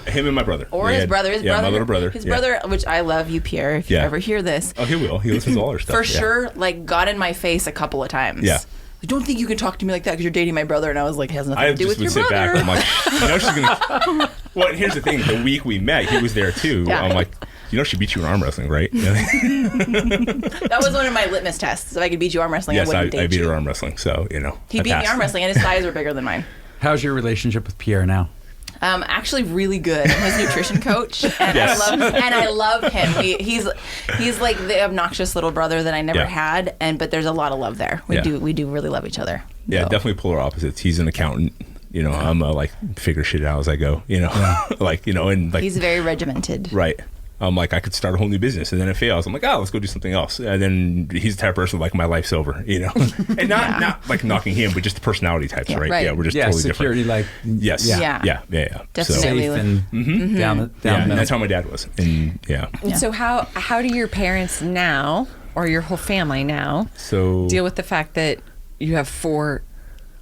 him and my brother. Or They his had- brother. Yeah, my little brother. His yeah. brother, which I love you, Pierre, if you Yeah. ever hear this. Oh, he will. He listens to all our stuff. For yeah. sure, like, got in my face a couple of times. Yeah. I don't think you can talk to me like that because you're dating my brother. And I was like, it has nothing I to do just with would your sit brother. back. I'm like, you know, she's gonna. Well, and here's the thing: the week we met, he was there too. Yeah. I'm like, you know, she beat you in arm wrestling, right? That was one of my litmus tests. If I could beat you arm wrestling, Yes, I I wouldn't date beat you. her arm wrestling, so you know. He I beat me passed. arm wrestling, and his thighs were bigger than mine. How's your relationship with Pierre now? Actually, really good. I'm his nutrition coach, and Yes. I love him. He's like the obnoxious little brother that I never Yeah. had, but there's a lot of love there. We Yeah. do really love each other. Yeah, So. definitely polar opposites. He's an accountant. You know, I'm like figure shit out as I go. You know, like you know, and like He's very regimented. right. I'm like I could start a whole new business, and then it fails. I'm like, oh, let's go do something else. And then he's the type of person like my life's over. You know, and not like knocking him, but just the personality types, Yeah, right? right. Yeah, we're just Yeah, totally security, different. like Yes. Yeah. Yeah. Definitely. So, safe and down the yeah, and middle. that's how my dad was. And yeah. And so how do your parents now, or your whole family now, So deal with the fact that you have 4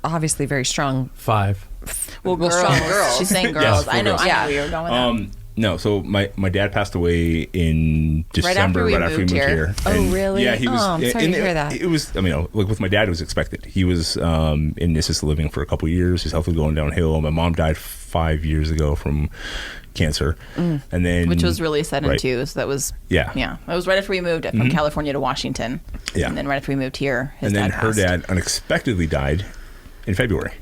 obviously very strong, 5. strong girls? She's saying Yes, girls. four I know. girls. I Yeah. know where you're going with that. No, so my dad passed away in December, we right after we moved moved here. here. Oh, And, really? Yeah, he was. Oh, I'm sorry and to hear that. It was. I mean, like with my dad, it was expected. He was in assisted living for a couple of years. His health was going downhill. My mom died 5 years ago from cancer, and then Which was really sudden right. too. So that was Yeah. yeah. It was right after we moved from California to Washington. Yeah. And then right after we moved here, his And then dad her passed. dad unexpectedly died in February.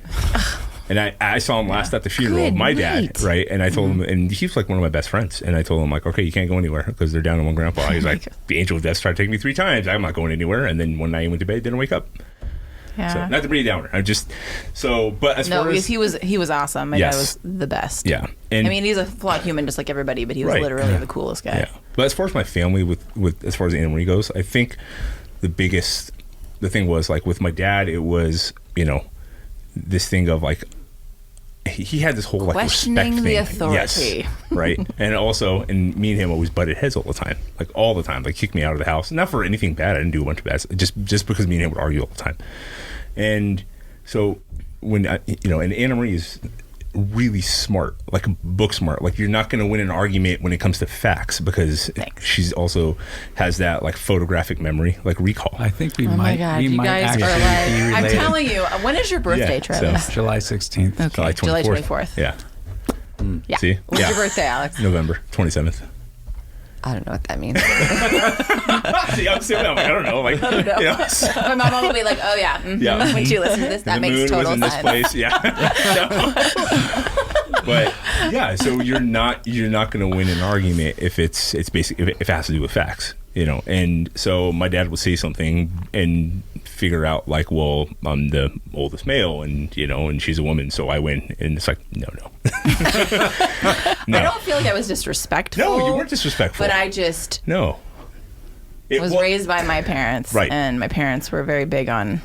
And I saw him last at the funeral of Good my night. dad, right? And I told him, and he was like one of my best friends. And I told him, like, okay, you can't go anywhere because they're down on one grandpa. He's like, the angel of death tried to take me 3 times. I'm not going anywhere. And then one night he went to bed, didn't wake up. Yeah. So not to bring you downer. I just but as No, far because as he was awesome. My Yes. dad was the best. yeah, and I mean, he's a flawed human just like everybody, but he was Right. literally the coolest guy. yeah. But as far as my family with as far as Anna Marie goes, I think the thing was like with my dad, it was this thing of like he had this whole like Questioning respect the thing. authority. Yes, right. And me and him always butted heads all the time, like kicked me out of the house. Not for anything bad. I didn't do a bunch of bad. Just because me and him would argue all the time. And so when and Anna Marie is really smart, like book smart. Like you're not going to win an argument when it comes to facts because Thanks. she's also has that like photographic memory, like recall. I think we Oh my might. God, we you might guys are actually like, be I'm related. telling you, when is your birthday, Yeah, Travis? so- July 16th. Okay, July 24th. Yeah. Yeah. See? When's yeah. your birthday, Alex? November 27th. I don't know what that means. See, I'm sitting there, I'm like, I don't know. Like, you know, My mom will be like, "Oh yeah, Yeah. when she listens to this, that the makes moon was total in this sense." place. Yeah. No. But yeah, so you're not going to win an argument if it's basic if it has to do with facts, And so my dad would say something and figure out like, well, I'm the oldest male, and and she's a woman, so I win. And it's like, no. I don't feel like I was disrespectful. No, you weren't disrespectful. But I just No. It was raised by my parents, Right. and my parents were very big on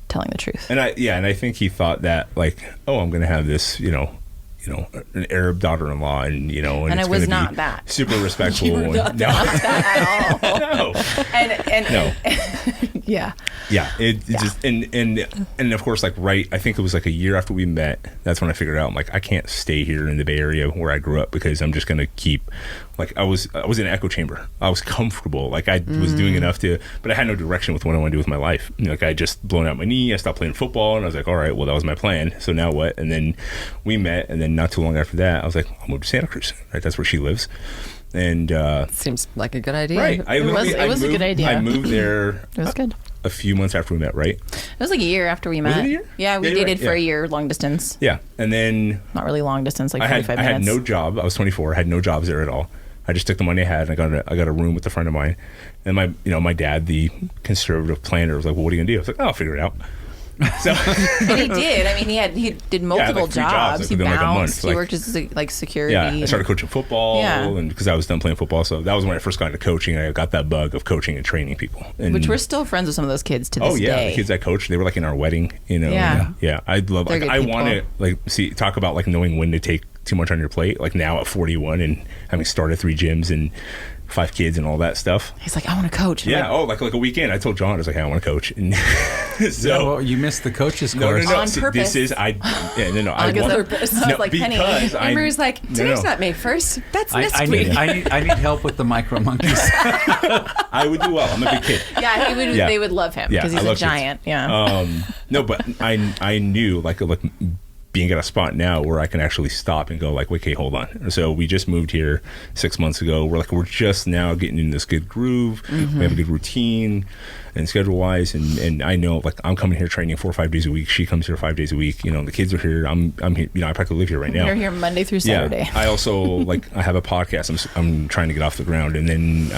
telling the truth. And I think he thought that like, oh, I'm going to have this, an Arab daughter-in-law, and And it's I was gonna not be that. super respectful. You were not that at all. No. And No. yeah. Yeah, it just and of course, like I think it was like a year after we met. That's when I figured out I'm like I can't stay here in the Bay Area where I grew up because I'm just gonna keep I was in an echo chamber. I was comfortable, like I was doing enough but I had no direction with what I want to do with my life. Like I just blown out my knee. I stopped playing football, and I was like, all right, well that was my plan. So now what? And then we met, and then not too long after that, I was like, I'll move to Santa Cruz. Right, that's where she lives. And Seems like a good idea. right, It was a good idea. I moved there. It was good. A few months after we met, right? It was like a year after we met. it a year? Yeah, we Yeah, you're dated right, for a yeah. year, long distance. Yeah, and then Not really long distance, like I 45 had minutes. no job. I was 24. I had no jobs there at all. I just took the money I had, and I got a room with a friend of mine. And my dad, the conservative planner, was like, "Well, what are you gonna do?" I was like, "Oh, I'll figure it out." So And he did. I mean, he did multiple like 3 jobs, like, He within, like, a month, bounced. He like- worked as like security. yeah, I started coaching football, Yeah. and because I was done playing football, so that was when I first got into coaching. I got that bug of coaching and training people, and Which we're still friends with some of those kids to this oh yeah, day. the kids I coached, they were like in our wedding, Yeah. Yeah. I love They're like good I people. want to like talk about like knowing when to take too much on your plate. Like now at 41 and having started 3 gyms and 5 kids and all that stuff. He's like, I want to coach. Yeah. Like a weekend. I told John, I was like, hey, I want to coach. And so Yeah, well, you missed the coach's course. On See, purpose. This is I On purpose. No, Like Penny. because Emery's like, today's not May 1st. That's next week. I need help with the micro monkeys. I would do well. I'm a big kid. Yeah, he would. Yeah. They would love him Yeah, because I he's a love kids. giant. Yeah. No, but I knew like being at a spot now where I can actually stop and go like, okay, hold on. So we just moved here 6 months ago. We're just now getting in this good groove. We have a good routine and schedule wise. And I know like I'm coming here training 4 or 5 days a week. She comes here 5 days a week. You know, the kids are here. I'm here. You know, I practically live here right now. You're here Monday through Saturday. Yeah. I also I have a podcast. I'm trying to get off the ground, and then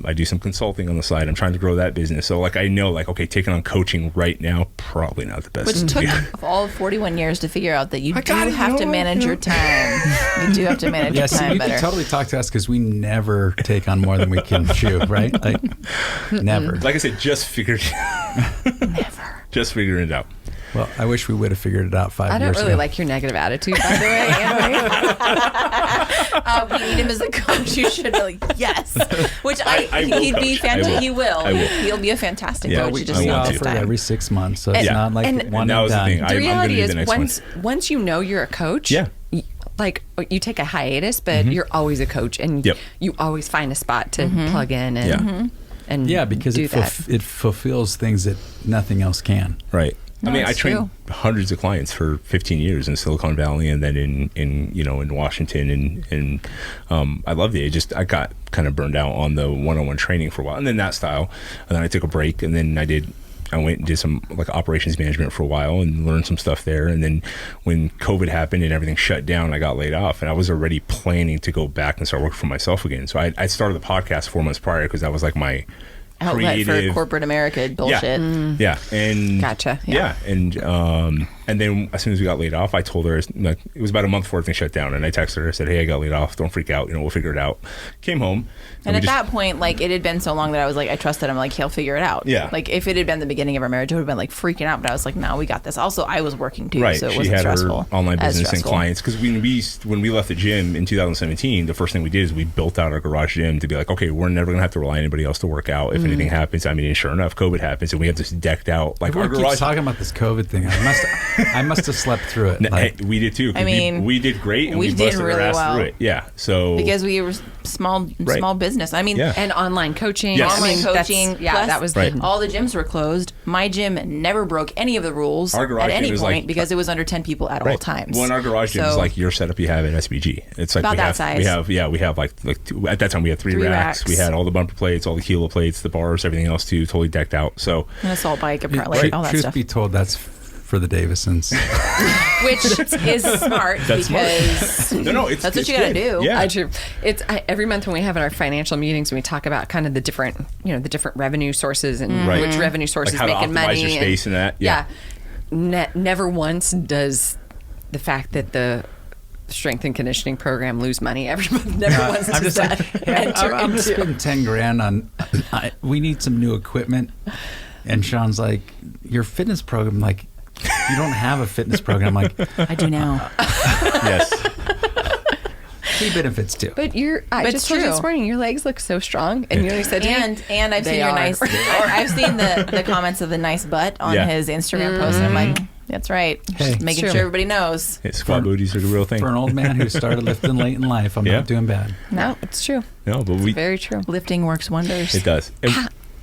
I do some consulting on the side. I'm trying to grow that business. So like I know like okay, taking on coaching right now probably not the best. Which took Yeah. all of 41 years to figure out that you do got it, have to you know, manage your time. You do have to manage your Yes, time you better. can totally talk to us because we never take on more than we can chew, right? Like, never. Like I said, just figured it out. Well, I wish we would have figured it out 5 I years don't ago. really like your negative attitude, by the way, Anna Marie. We need him as a coach. You should be like, yes. Which I will he'd be coach. I fantastic. will. He will. I will. He'll be a fantastic Yeah, coach. we You just I need want his offer to. it time. every 6 months, so it's And- not like and one that and was the done. thing. The I'm gonna reality do is the next once you know you're a coach, Yeah. like you take a hiatus, but you're always a coach, and Yep. you always find a spot to plug in and Yeah. and Yeah, because do it, that. it fulfills things that nothing else can. Right. No, I mean, I it's trained true. hundreds of clients for 15 years in Silicon Valley, and then in Washington, and I loved it. I got kind of burned out on the one-on-one training for a while, and then that style, and then I took a break, and then I went and did some like operations management for a while and learned some stuff there. And then when COVID happened and everything shut down, I got laid off, and I was already planning to go back and start working for myself again. So I started the podcast 4 months prior because that was like my Outlet for creative corporate America bullshit. Yeah, and Gotcha. Yeah, and then as soon as we got laid off, I told her like it was about a month before everything shut down, and I texted her. I said, "Hey, I got laid off. Don't freak out. We'll figure it out." Came home, And we at that point, like it had been so long that I was like, I trusted him. Like he'll figure it out. Yeah. Like if it had been the beginning of our marriage, I would have been like freaking out. But I was like, no, we got this. Also, I was working too, right. so it She wasn't had stressful. her online As business and stressful. clients because when we left the gym in 2017, the first thing we did is we built out our garage gym to be like, okay, we're never gonna have to rely on anybody else to work out if anything happens. I mean, and sure enough, COVID happens, and we have this decked out like our Everyone keeps garage. talking about this COVID thing. I must have slept through it. No, Like, we did too. 'cause I mean, we did great, and we we did busted really our ass well. through it. Yeah. So Because we were small business. I mean, Yeah. and online coaching. Yes. I mean, online that's- coaching. Yeah, plus that was Right. the all the gyms were closed. My gym never broke any of the rules Our garage at any gym is point like- because it was under 10 people at all times. Well, in our garage gym is So- like your setup you have at SBG. It's like About we that have, size. We have like at that time we had three racks. We had all the bumper plates, all the kilo plates, the bars, everything else too, totally decked out. So an assault bike, Truth- apparently, all that truth stuff. be told, that's for the Davisons. Which is smart That's smart. because no, it's that's what it's you gotta good. do. Yeah, I do. Every month when we have our financial meetings and we talk about kind of the different, the different revenue sources and Right. which revenue sources Like how to making optimize money. your space and that. Yeah. Never once does the fact that the strength and conditioning program lose money every month. Never once I'm does just that like, enter I'm into. spending 10 grand on. We need some new equipment, and Sean's like, "Your fitness program, like, you don't have a fitness program." I'm like, I do now. yes. he benefits too. But I But just told you true. this morning, your legs look so strong, and you said to me, And I've They seen your are. nice. I've seen the comments of the nice butt on Yeah. his Instagram post, and I'm like, that's right. Hey. Just making True. sure everybody knows. Hey, squat booties are the real thing. For an old man who started lifting late in life, I'm Yeah. not doing bad. no, it's true. No, but we Very true. Lifting works wonders. it does. And-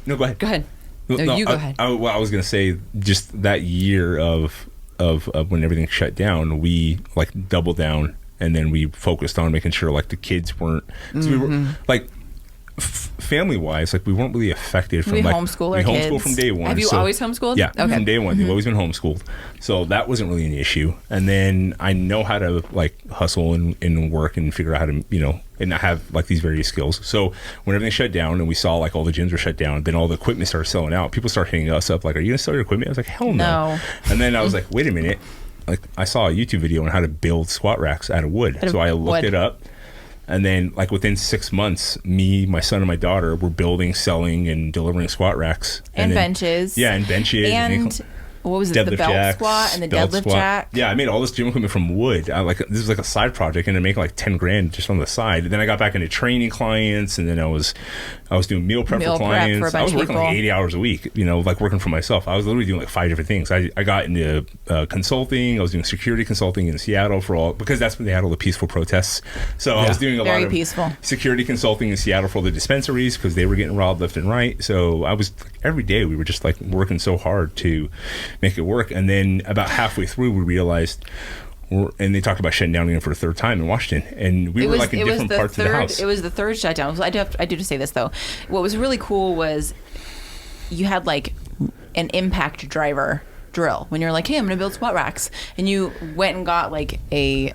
no, go ahead. Go ahead. No, you go ahead. I was gonna say just that year of when everything shut down, we like doubled down, and then we focused on making sure like the kids weren't. So we were like family wise, like we weren't really affected from We like homeschool our we homeschooled kids. from day one. Have you so- always homeschooled? Yeah, Okay. from day one. They've always been homeschooled, so that wasn't really an issue. And then I know how to like hustle and work and figure out how to and I have like these various skills. So when everything shut down and we saw like all the gyms were shut down, then all the equipment started selling out. People started hitting us up like, "Are you gonna sell your equipment?" I was like, "Hell no!" No. And then I was like, "Wait a minute." Like I saw a YouTube video on how to build squat racks out of wood. So I looked wood. it up. And then, like within 6 months, me, my son, and my daughter were building, selling, and delivering squat racks And then- benches. Yeah, and benches. And what was it? The belt jacks, squat and the belt deadlift squat. jack. Yeah, I made all this gym equipment from wood. This was like a side project, and I make like $10,000 just on the side. And then I got back into training clients, and then I was doing meal prep for clients. I was working like 80 hours a week, like working for myself. I was literally doing like 5 different things. I got into consulting. I was doing security consulting in Seattle because that's when they had all the peaceful protests. So I was doing a lot of peaceful security consulting in Seattle for all the dispensaries because they were getting robbed left and right. So I was every day we were just like working so hard to make it work. And then about halfway through, we realized, and they talked about shutting down again for the third time in Washington, and we were like in different parts of the house. It was the third shutdown. So I do to say this though. What was really cool was you had like an impact driver drill when you're like, hey, I'm going to build squat racks, and you went and got like a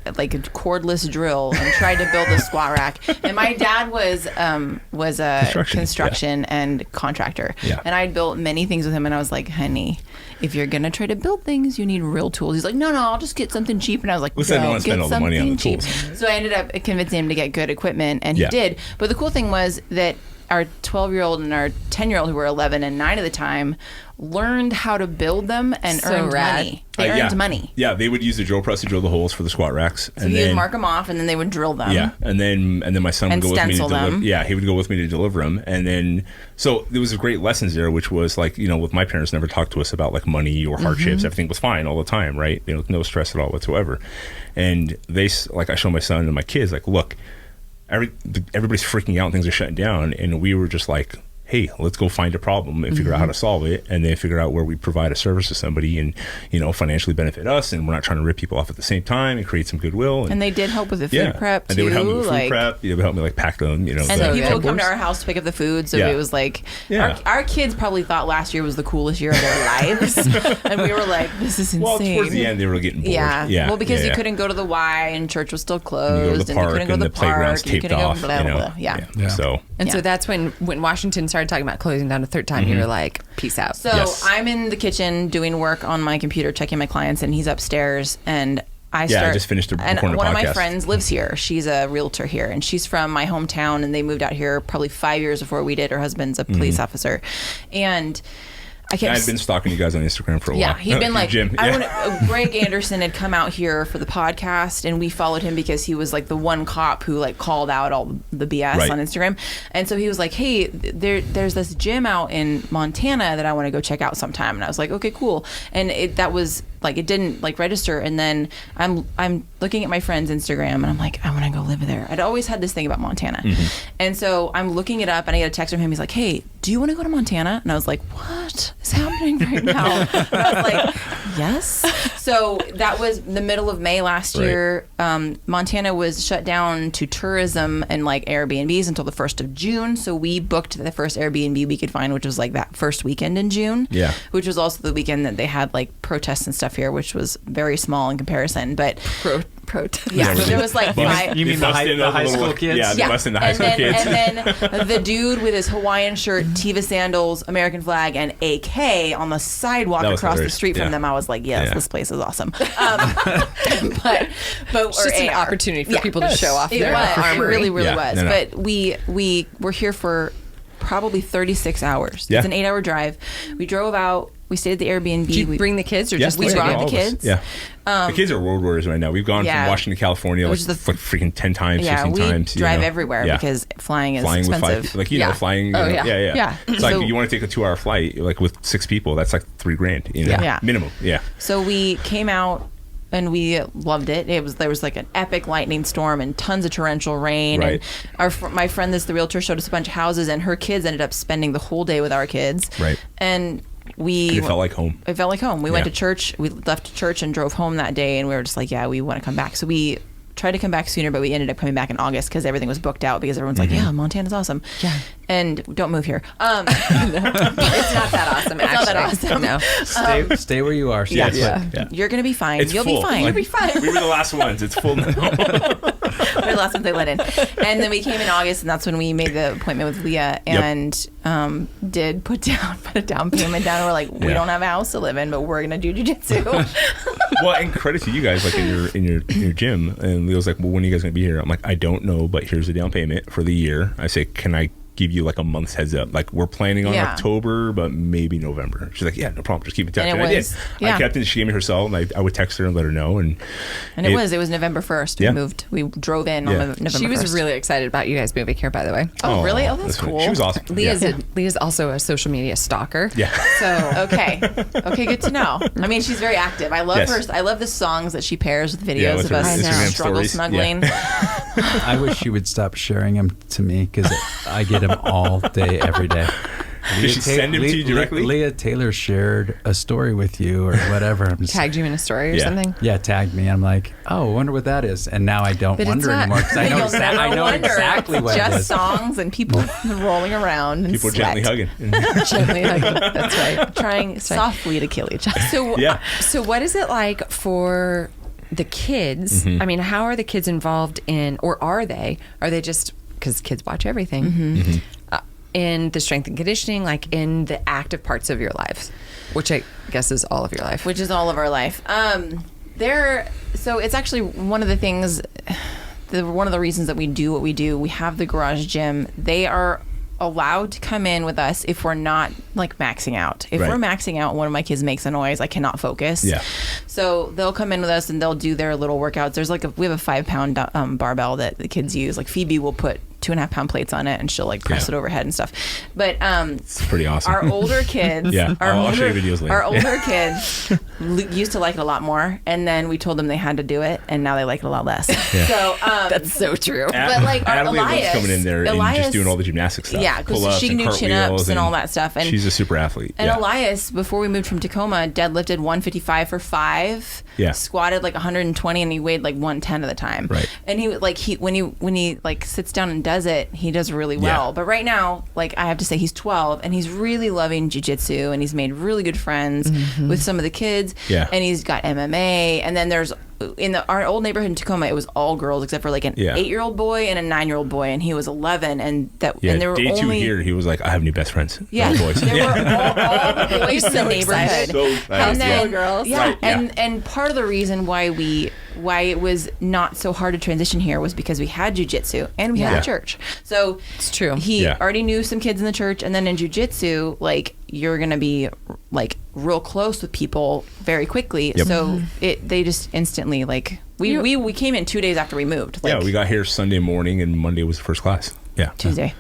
cordless drill and tried to build a squat rack. And my dad was a construction and contractor. Yeah. And I'd built many things with him, and I was like, honey, if you're gonna try to build things, you need real tools. He's like, no, I'll just get something cheap. And I was like, let's not spend all the money on the tools. So I ended up convincing him to get good equipment, and he did. But the cool thing was that our 12-year-old and our 10-year-old, who were 11 and 9 at the time, learned how to build them and earned money. They earned money. Yeah, they would use the drill press to drill the holes for the squat racks. So he would mark them off, and then they would drill them. Yeah, and then my son would go with me to deliver. Yeah, he would go with me to deliver them, and then so there was great lessons there, which was like with my parents never talked to us about like money or hardships. Everything was fine all the time, right? No stress at all whatsoever. And I show my son and my kids like, look, everybody's freaking out and things are shutting down, and we were just like, hey, let's go find a problem and figure out how to solve it, and then figure out where we provide a service to somebody and financially benefit us, and we're not trying to rip people off at the same time and create some goodwill. And they did help with the food prep too. And they would help me with food prep. They would help me like pack them. And the people would come to our house to pick up the food. So it was like our kids probably thought last year was the coolest year of their lives, and we were like, this is insane. Well, towards the end they were getting bored. Yeah. Well, because you couldn't go to the Y and church was still closed, and you couldn't go to the playgrounds taped off. So that's when Washington started talking about closing down a third time, you were like, peace out. So I'm in the kitchen doing work on my computer, checking my clients, and he's upstairs, and I just finished recording a podcast. One of my friends lives here. She's a realtor here, and she's from my hometown, and they moved out here probably 5 years before we did. Her husband's a police officer, and I'd been stalking you guys on Instagram for a while. Yeah, he'd been like, Jim. Greg Anderson had come out here for the podcast, and we followed him because he was like the one cop who like called out all the BS on Instagram. And so he was like, hey, there's this gym out in Montana that I want to go check out sometime. And I was like, okay, cool. And that was like, it didn't like register. And then I'm looking at my friend's Instagram, and I'm like, I want to go live there. I'd always had this thing about Montana. And so I'm looking it up, and I get a text from him. He's like, hey, do you want to go to Montana? And I was like, what is happening right now? And I was like, yes. So that was the middle of May last year. Montana was shut down to tourism and like Airbnbs until the 1st of June. So we booked the first Airbnb we could find, which was like that first weekend in June. Yeah. Which was also the weekend that they had like protests and stuff here, which was very small in comparison. But protest. Yeah, so there was like five. You mean the high school kids? Yeah, they busted the high school kids. And then the dude with his Hawaiian shirt, Teva sandals, American flag, and AK on the sidewalk across the street from them. I was like, yes, this place is awesome. But it's just an opportunity for people to show off their armory. It really was. No. But we were here for probably 36 hours. Yeah. It's an 8-hour drive. We drove out. We stayed at the Airbnb. Did you bring the kids, or just we brought the kids? Yeah. The kids are road warriors right now. We've gone from Washington to California like freaking 10 times, 15 times. We drive everywhere because flying is expensive. Flying. Yeah. It's like you want to take a 2-hour flight like with 6 people. That's like $3,000. Minimum. Yeah. So we came out. And we loved it. There was like an epic lightning storm and tons of torrential rain. Right. And my friend, the realtor, showed us a bunch of houses, and her kids ended up spending the whole day with our kids. Right. And it felt like home. It felt like home. We went to church. We left church and drove home that day, and we were just like, yeah, we want to come back. So we tried to come back sooner, but we ended up coming back in August because everything was booked out because everyone's like, yeah, Montana's awesome. Yeah. And don't move here. It's not that awesome, actually. Not that awesome. No. Stay where you are. Yeah. You're going to be fine. You'll be fine. You'll be fine. We were the last ones. It's full now. We were the last ones they let in. And then we came in August, and that's when we made the appointment with Leah and did put a down payment down. And we're like, we don't have a house to live in, but we're going to do jiu-jitsu. Well, and credit to you guys, like in your gym. And Leo's like, well, when are you guys going to be here? I'm like, I don't know, but here's the down payment for the year. I say, can I give you like a month's heads up. Like, we're planning on October, but maybe November. She's like, yeah, no problem. Just keep in touch. And I did. I kept it. She gave me her cell, and I would text her and let her know. And it was November 1st. We moved. We drove in on November 1st. She was really excited about you guys moving here, by the way. Oh, really? Oh, that's cool. She was awesome. Leah's also a social media stalker. Yeah. So okay, good to know. I mean, she's very active. I love her. I love the songs that she pairs with videos of us struggle snuggling. I wish she would stop sharing them to me, because I get them all day, every day. Did she send them to you directly? Leah Taylor shared a story with you or whatever. I'm just, tagged you in a story or something? Yeah, tagged me. I'm like, oh, I wonder what that is. And now I don't wonder anymore, because I know, exactly what it is. Just songs and people rolling around and people gently hugging. Gently hugging. That's right. Trying softly to kill each other. So what is it like for the kids? I mean, how are the kids involved in, or are they just, because kids watch everything, in the strength and conditioning, like in the active parts of your lives, which I guess is all of your life. Which is all of our life. So it's actually one of the things, one of the reasons that we do what we do. We have the garage gym. They are allowed to come in with us if we're not like maxing out. If we're maxing out, one of my kids makes a noise, I cannot focus. Yeah. So they'll come in with us and they'll do their little workouts. There's we have a 5-pound barbell that the kids use. Like Phoebe will put 2.5-pound plates on it and she'll like press it overhead and stuff. But it's pretty awesome. Our older kids, I'll show you videos later. Our older kids used to like it a lot more, and then we told them they had to do it, and now they like it a lot less. Yeah. So that's so true. But like Elias coming in there and just doing all the gymnastic stuff. Yeah, because she can do chin-ups and all that stuff. And she's a super athlete. And Elias, before we moved from Tacoma, deadlifted 155 for 5. Yeah. Squatted like 120, and he weighed like 110 at the time. Right. And when he like sits down and does it, he does really well. But right now, like I have to say, he's 12 and he's really loving jiu-jitsu, and he's made really good friends with some of the kids. Yeah. And he's got MMA, and then there's in our old neighborhood in Tacoma, it was all girls except for like an 8-year-old boy and a 9-year-old boy, and he was 11, and and there were day only 2 here. He was like, I have new best friends. Yeah, all boys. There were all the boys in the neighborhood. So and then girls. Yeah, and part of the reason why it was not so hard to transition here was because we had jiu-jitsu and we had a church. So it's true. He already knew some kids in the church, and then in jiu-jitsu, like you're gonna be like real close with people very quickly. Yep. So they just instantly like we came in 2 days after we moved. Like, we got here Sunday morning, and Monday was the first class. Yeah. Tuesday.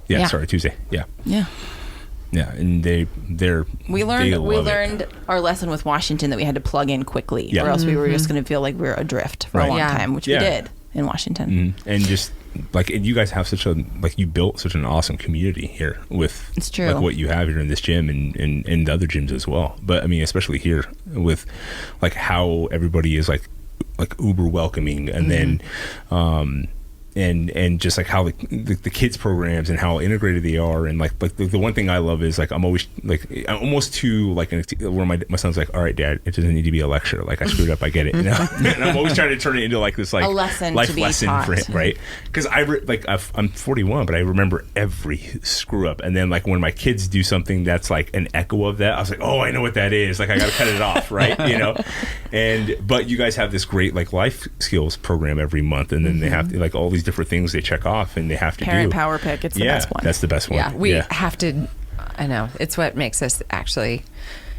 Yeah. Sorry, Tuesday. Yeah. Yeah. Yeah, and we learned our lesson with Washington that we had to plug in quickly, or else we were just going to feel like we were adrift for a long time, which we did in Washington. And just like, and you guys have you built such an awesome community here with like what you have here in this gym and the other gyms as well. But I mean, especially here with like how everybody is like uber welcoming, and then and just like how the kids programs and how integrated they are, and like the one thing I love is like I'm almost too like where my son's like, all right, Dad, it doesn't need to be a lecture, like I screwed up, I get it, you know? And I'm always trying to turn it into like this like a lesson, life lesson for him, right? Because I'm 41, but I remember every screw up, and then like when my kids do something that's like an echo of that, I was like, oh, I know what that is, like I gotta cut it off, right? You know? But you guys have this great like life skills program every month, and then they have to, like all these different things they check off and they have to Parent do. Power Pick, it's the best one. That's the best one. Yeah, we have to. I know, it's what makes us actually.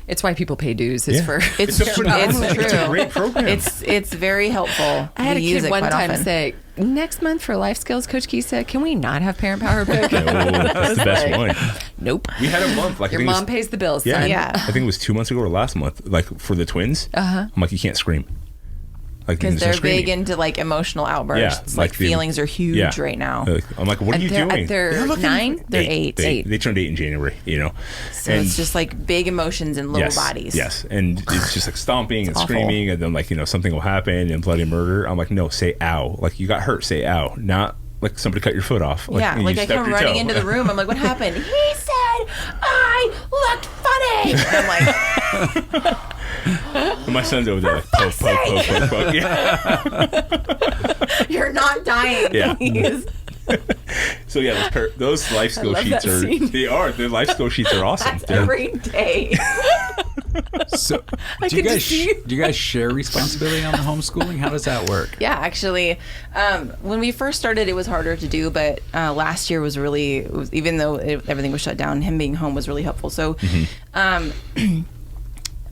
It's why people pay dues. It's for it's true. It's a great program. It's very helpful. I had a kid one time say, next month for life skills, Coach Key said, can we not have Parent Power Pick? That's the best one. Nope. We had a month. Like your mom pays the bills. Yeah, son. Yeah. I think it was 2 months ago or last month. Like for the twins, I'm like, you can't scream. Because they're big into like emotional outbursts. Yeah, like feelings are huge right now. I'm like, what are you doing? They're 9? They're 8. They turned 8 in January, you know. So it's just like big emotions in little bodies. Yes, and it's just like stomping and awful. Screaming, and then like, you know, something will happen and bloody murder. I'm like, no, say ow. Like you got hurt, say ow. Not like somebody cut your foot off. Like, like I come running into the room. I'm like, what happened? He said I looked funny. And I'm like... And my son's over there like poke. Yeah. You're not dying. Yeah. So yeah, those life skill sheets the life skill sheets are awesome. That's every day. So, do you guys share responsibility on the homeschooling? How does that work? Yeah, actually, when we first started, it was harder to do, but last year was really, even though everything was shut down, him being home was really helpful. So,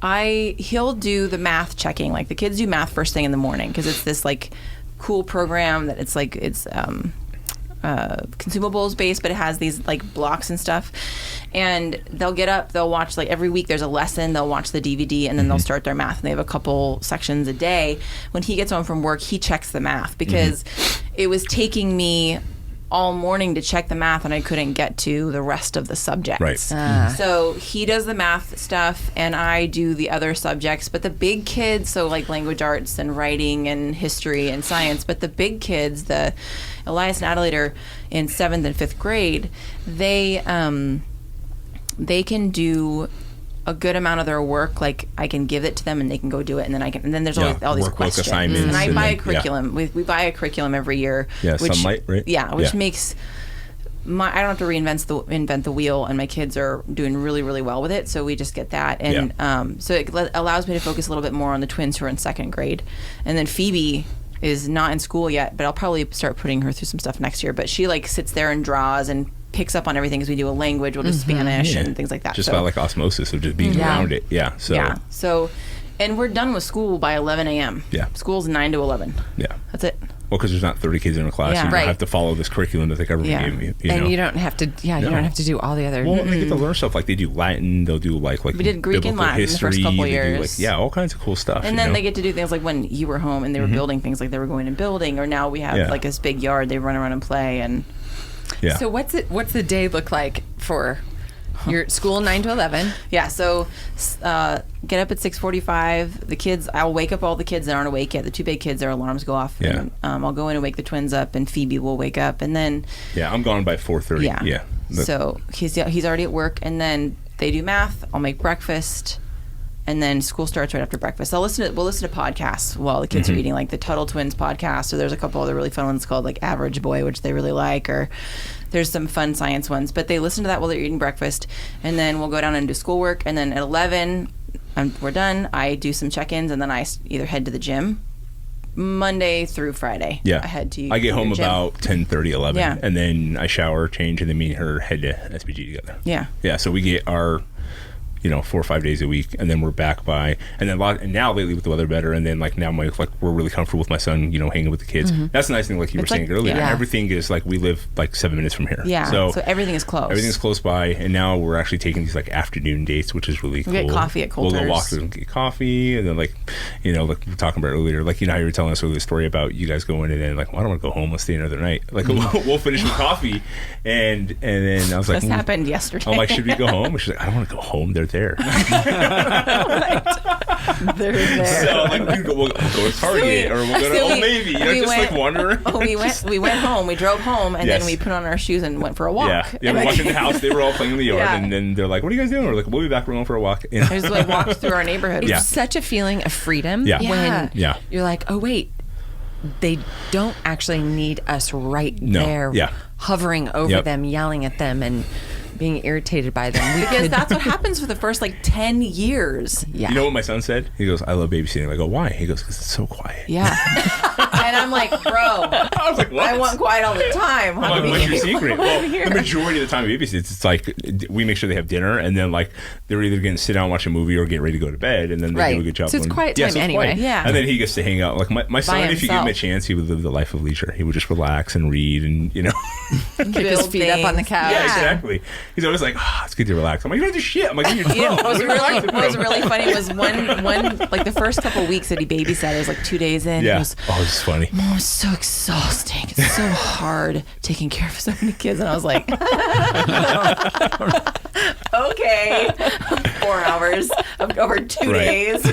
he'll do the math checking. Like the kids do math first thing in the morning because it's this like cool program that it's consumables based, but it has these like blocks and stuff. And they'll get up, they'll watch, like every week there's a lesson, they'll watch the DVD, and then they'll start their math. And they have a couple sections a day. When he gets home from work, he checks the math because it was taking me all morning to check the math and I couldn't get to the rest of the subjects. Right. So he does the math stuff and I do the other subjects. But the big kids, so like language arts and writing and history and science, but the big kids, the Elias and Adelaide are in 7th and 5th grade, they can do a good amount of their work. Like I can give it to them and they can go do it, and then there's all these questions. And I buy a curriculum. We buy a curriculum every year. Yeah, Sunlight, right? Yeah, which makes I don't have to invent the wheel, and my kids are doing really, really well with it. So we just get that, and so it allows me to focus a little bit more on the twins who are in 2nd grade, and then Phoebe is not in school yet, but I'll probably start putting her through some stuff next year. But she like sits there and draws and picks up on everything because we do a language, we'll do Spanish and things like that. Just about like osmosis of just being around it. Yeah. So, and we're done with school by 11 a.m. Yeah. School's 9 to 11. Yeah. That's it. Well, because there's not 30 kids in a class, you don't have to follow this curriculum that the government gave you. And you don't have to. Yeah, you don't have to do all the other. Well, they get to learn stuff like they do Latin. They'll do like we did Greek and Latin history, in the first couple years. years. All kinds of cool stuff. And then they get to do things like when you were home and they were building things, like they were going and building, or now we have like this big yard. They run around and play and. Yeah. So what's the day look like for your school 9 to 11? Yeah. So get up at 6:45. The kids, I'll wake up all the kids that aren't awake yet. The 2 big kids, their alarms go off. Yeah. And, I'll go in and wake the twins up, and Phoebe will wake up, and then. Yeah, I'm gone by 4:30. Yeah. So he's already at work, and then they do math. I'll make breakfast. And then school starts right after breakfast. We'll listen to podcasts while the kids are eating, like the Tuttle Twins podcast. Or there's a couple other really fun ones called like Average Boy, which they really like. Or there's some fun science ones. But they listen to that while they're eating breakfast. And then we'll go down and do schoolwork. And then at 11, we're done. I do some check-ins, and then I either head to the gym Monday through Friday. Yeah. I get home about 10:30, 11. Yeah. And then I shower, change, and then me and her head to SBG together. Yeah. Yeah. So we get our 4 or 5 days a week, and then we're back by, and then and now lately with the weather better, and then like now we're really comfortable with my son, hanging with the kids. That's the nice thing, like you were saying earlier. Yeah. Everything is like we live like 7 minutes from here. Yeah. So everything is close. Everything's close by, and now we're actually taking these like afternoon dates, which is really cool. We get coffee at Coulter's. We'll go walk through and get coffee, and then like like we were talking about earlier, like how you were telling us earlier the story about you guys going, and then like, well, I don't want to go home. Let's stay another night. Like we'll finish with coffee, and then I was like, this happened yesterday. I'm like, should we go home? And she's like, I don't want to go home. They're there. They're there. So like we'll go to Target, or we'll go to Old Navy. Just wander around. Oh, we went home. We drove home, and then we put on our shoes and went for a walk. Yeah. We walked in the house. They were all playing in the yard, and then they're like, "What are you guys doing?" We're like, "We'll be back. We're going for a walk." We just like walked through our neighborhood. It's such a feeling of freedom when you're like, oh wait, they don't actually need us right there, hovering over them, yelling at them, and being irritated by them. Because that's what happens for the first like 10 years. Yeah. You know what my son said? He goes, "I love babysitting." I go, "Why?" He goes, "Because it's so quiet." Yeah. And I'm like, bro, I was like, what? I want quiet all the time. I'm like, what's your secret? Well, the majority of the time we babysit, it's like we make sure they have dinner, and then like they're either going to sit down and watch a movie or get ready to go to bed, and then they do a good job. So it's quiet time anyway. Quiet. Yeah. And then he gets to hang out. Like my son, if you give him a chance, he would live the life of leisure. He would just relax and read, and kick his feet up on the couch. Yeah, exactly. He's always like, it's good to relax. I'm like, you don't do shit. I'm like, you're what was really funny was one like the first couple of weeks that he babysat, it was like 2 days in. Yeah. He goes, it's funny. Mom, it's so exhausting. It's so hard taking care of so many kids. And I was like, okay, 4 hours over 2 days.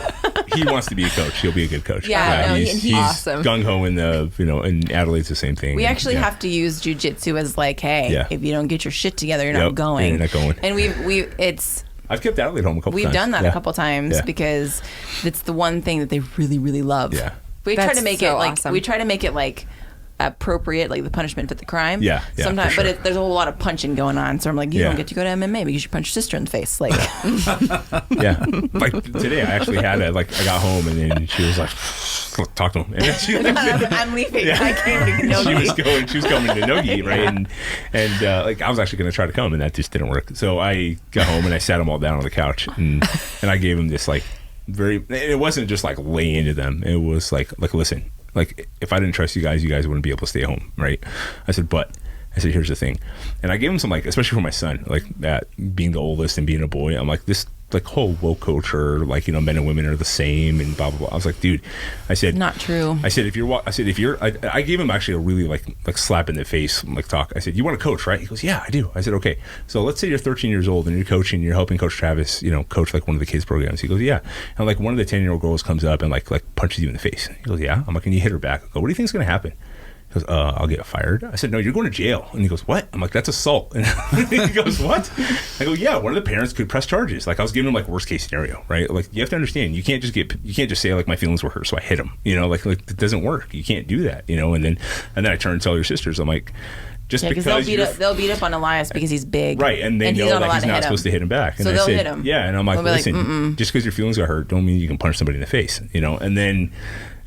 He wants to be a coach. He'll be a good coach. Yeah, he's awesome. Gung ho in in Adelaide's the same thing. We actually have to use jiu-jitsu as like, hey, if you don't get your shit together, you're not going. You're not going. And I've kept Adelaide home a couple times. We've done that a couple times because it's the one thing that they really, really love. Yeah. We try to make it like awesome. we try to make it like appropriate, like the punishment fit the crime. Yeah, sometimes, for sure. but there's a whole lot of punching going on. So I'm like, you don't get to go to MMA because you punch your sister in the face. Like, yeah. Like today, I actually had I got home and then she was like, talk to him. And then she I'm leaving. Yeah. I came to Nogi. She was coming to Nogi, right? And like I was actually going to try to come, and that just didn't work. So I got home and I sat them all down on the couch, and I gave them this like it wasn't just like lay into them. It was like listen, like if I didn't trust you guys wouldn't be able to stay home, right? I said, here's the thing. And I gave him some, like, especially for my son, like that being the oldest and being a boy, I'm like, this like whole woke culture, like, you know, men and women are the same and blah blah blah. I was like, dude, I said, not true. I said, I gave him actually a really like slap in the face, like talk. I said, you want to coach, right? He goes, yeah, I do. I said, okay, so let's say you're 13 years old and you're coaching, you're helping Coach Travis, you know, coach like one of the kids programs. He goes, yeah. And like one of the 10-year-old girls comes up and like punches you in the face. He goes, yeah. I'm like, can you hit her back? I go, what do you think's gonna happen? He goes, I'll get fired. I said, no, you're going to jail. And he goes, what? I'm like, that's assault. And he goes, what? I go, yeah, one of the parents could press charges. Like I was giving him like worst case scenario, right? Like you have to understand, you can't just say like my feelings were hurt, so I hit him. You know, like it doesn't work. You can't do that. You know, and then I turn and tell your sisters, I'm like, just because they'll beat up on Elias because he's big, right? And they know that he's not supposed to hit him back. And so they'll hit him. Yeah, and I'm like, listen, just because your feelings got hurt, don't mean you can punch somebody in the face. You know, and then.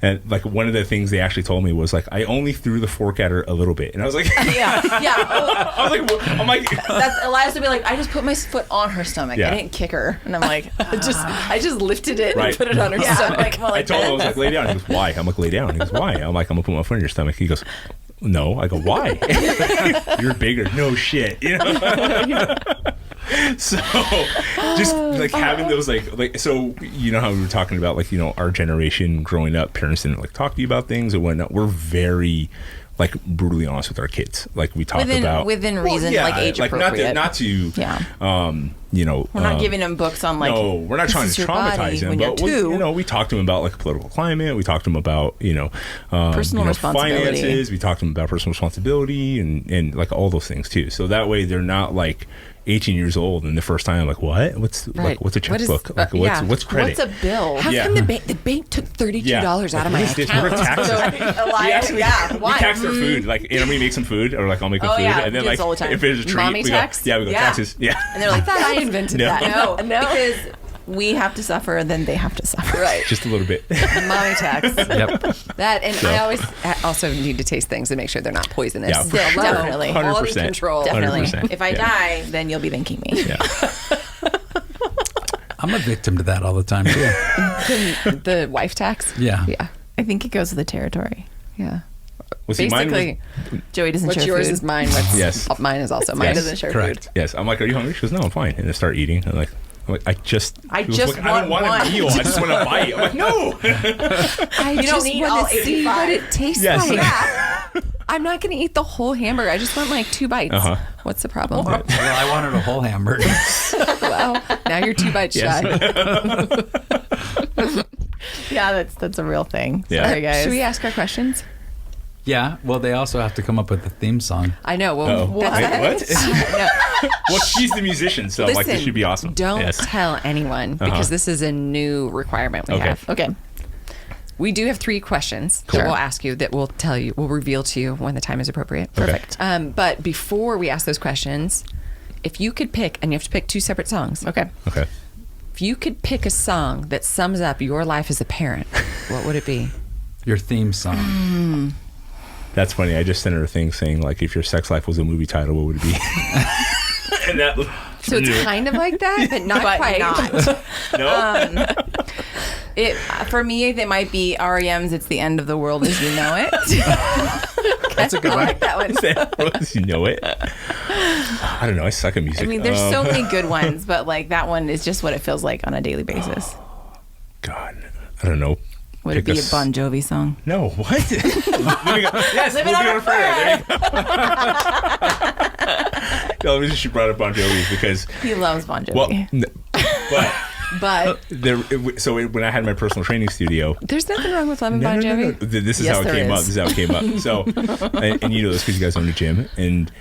And like one of the things they actually told me was like, I only threw the fork at her a little bit, and I was like, yeah. I was like, well, I'm like, that's Elias would be like, I just put my foot on her stomach. I didn't kick her, and I'm like, I just lifted it and put it on her stomach. Like, I told him, I was like, lay down. He goes, why? I'm like, lay down. He goes, why? I'm like, I'm gonna put my foot in your stomach. He goes, no. I go, why? You're bigger. No shit. You know. So just like having those like so you know how we were talking about like, you know, our generation growing up, parents didn't like talk to you about things or whatnot. We're very like brutally honest with our kids. Like we talk about within reason, like age appropriate. Not to you know, we're not giving them books on like, no, we're not trying to traumatize them, but you know, we talk to them about like political climate. We talk to them about, you know, personal responsibility, finances. We talk to them about personal responsibility and like all those things too. So that way they're not like 18 years old and the first time I'm like, what? What's like, what's a checkbook? What's credit? What's a bill? How come the bank took $32 out of my account? We're taxes. Why? We tax their food. Like Anna Marie makes some food, or like I'll make them food, and then like if there's a treat, mommy we tax? go taxes. Yeah, and they're like, that I invented that. No, because we have to suffer, then they have to suffer. Right. Just a little bit. Mommy tax. Yep. That, and I always also need to taste things and make sure they're not poisonous. Yeah, for sure. Definitely. 100%. Quality control. Definitely. 100%. If I die, then you'll be thanking me. Yeah. I'm a victim to that all the time too. The wife tax? Yeah. Yeah. I think it goes with the territory. Yeah. Well, see, basically, Joey doesn't what's share yours food. is mine. What's Yes. Mine is also mine. Yes. Doesn't share Correct. food. Yes. I'm like, are you hungry? She goes, no, I'm fine. And I start eating. I'm like, I just I don't want a meal. I just want to bite. I'm like, no. I just want to see what it tastes Yes. like. I'm not going to eat the whole hamburger. I just want like 2 bites. What's the problem? Well, I wanted a whole hamburger. Well, now you're 2 bites shy. Yeah, that's a real thing. Yeah. Sorry, guys. Should we ask our questions? Yeah. Well, they also have to come up with a theme song. I know. Well, Wait, what? No. Well, she's the musician, so I'm like, this should be awesome. Don't tell anyone because this is a new requirement we have. Okay. We do have 3 questions that we'll ask you that we'll reveal to you when the time is appropriate. Perfect. But before we ask those questions, if you could pick, and you have to pick 2 separate songs. Okay. If you could pick a song that sums up your life as a parent, what would it be? Your theme song. That's funny. I just sent her a thing saying like, if your sex life was a movie title, what would it be? And that. So it's kind of like that, but not quite. No. For me, it might be REM's "It's the End of the World as You Know It." That's a good one. I like that one. You know it. I don't know. I suck at music. I mean, there's so many good ones, but like that one is just what it feels like on a daily basis. God, I don't know. Would it be a Bon Jovi song? No, what? Yes, Living on a Prayer. The only reason she brought up Bon Jovi is because He loves Bon Jovi. But But so when I had my personal training studio, there's nothing wrong with loving Bon Jovi. this is Yes, how it there came up. is. This is how it came up. So, and you know this because you guys own a gym, and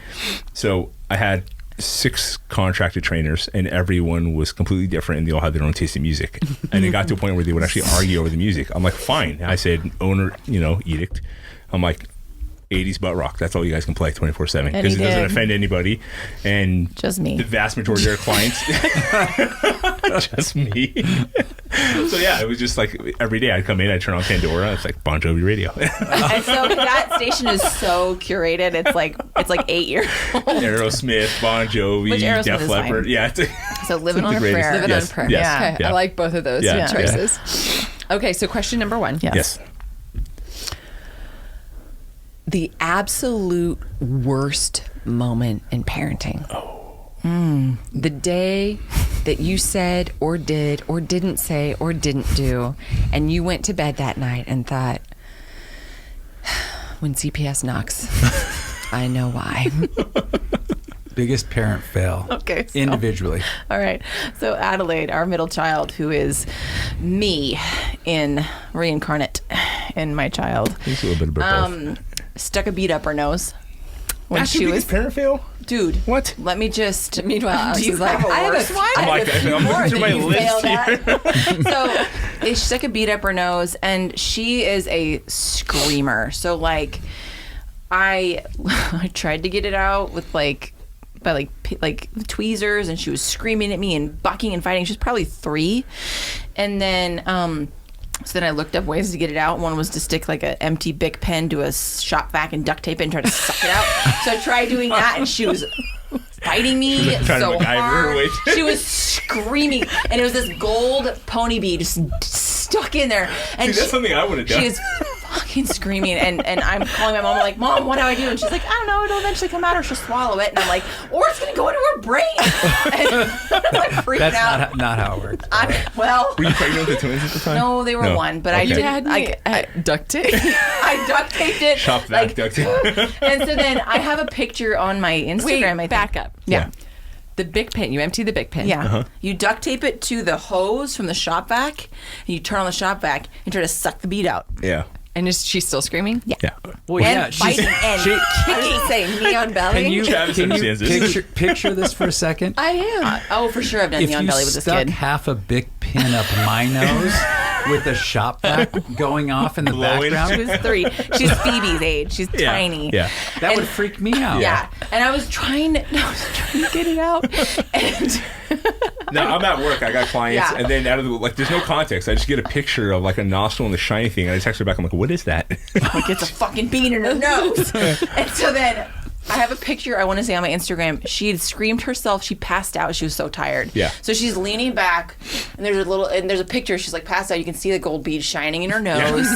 so I had 6 contracted trainers, and everyone was completely different, and they all had their own taste in music. And it got to a point where they would actually argue over the music. I'm like, fine. I said, owner, edict. I'm like, 80s butt rock. That's all you guys can play 24/7 And because he it doesn't did. offend anybody. And Just me. The vast majority of our clients, just me. So yeah, it was just like every day I'd come in, I'd turn on Pandora. It's like Bon Jovi radio. And so that station is so curated. It's like 8 years old. Aerosmith, Bon Jovi, Which Aerosmith Def is Leppard. fine. Yeah. So living on a greatest. prayer. Living Yes, on prayer. yes, Okay, yeah. I like both of those Yeah, choices. Okay, so question number 1. Yes. The absolute worst moment in parenting. The day that you said or did or didn't say or didn't do, and you went to bed that night and thought, when CPS knocks, I know why. Biggest parent fail. Okay, so- Individually. All right. So Adelaide, our middle child, who is me in reincarnate in my child, It's a little bit of both. stuck a bead up her nose when That's she your was. biggest parent fail? Dude, What? let me just. Meanwhile, do you she's like, have a I have a worse one? I'm like, I'm looking through my You list failed here. at. So she stuck a bead up her nose, and she is a screamer. So like, I tried to get it out with like tweezers, and she was screaming at me and bucking and fighting. She was probably 3, and then so then I looked up ways to get it out. One was to stick like an empty Bic pen to a shop vac and duct tape it and try to suck it out. So I tried doing that, and she was fighting me Trying to so MacGyver her hard. way. She was screaming, and it was this gold pony bead just stuck in there. And See, that's something I would have done. she is fucking screaming, and I'm calling my mom. I'm like, Mom, what do I do? And she's like, I don't know. It'll eventually come out, or she'll swallow it. And I'm like, or it's gonna go into her brain. And I'm like freaking That's out. not how it works. Well, Were you pregnant with the twins at the time? no, they were No. 1, but I Okay. did. You had me at duct tape. I duct taped it. Shop vac duct tape. And so then I have a picture on my Instagram. Wait, I think. back up. Yeah. The Bic pen. You empty the Bic pen. Yeah. You duct tape it to the hose from the shop vac, and you turn on the shop vac and try to suck the bead out. Yeah. And is she still screaming? Yeah. Yeah. Well, And yeah, fighting and she- I was gonna say neon belly. Can you, Travis can you understands this. picture this for a second? I am. Oh, for sure, I've done If neon you belly with this stuck kid. half a Bic pin up my nose with a shop vac going off in the Blowing. She background, was 3. She's Phoebe's age. She's Yeah. tiny. Yeah. that would and- freak me out. Yeah. And I was trying to get it out. And Now I'm at work. I got clients, Yeah. and then out of the there's no context. I just get a picture of like a nostril and the shiny thing, and I text her back. I'm like, "What is that?" like it's a fucking bean in her nose. And so then I have a picture, I want to say, on my Instagram. She had screamed herself. She passed out. She was so tired. Yeah. So she's leaning back, and there's a picture. She's like passed out. You can see the gold bead shining in her nose.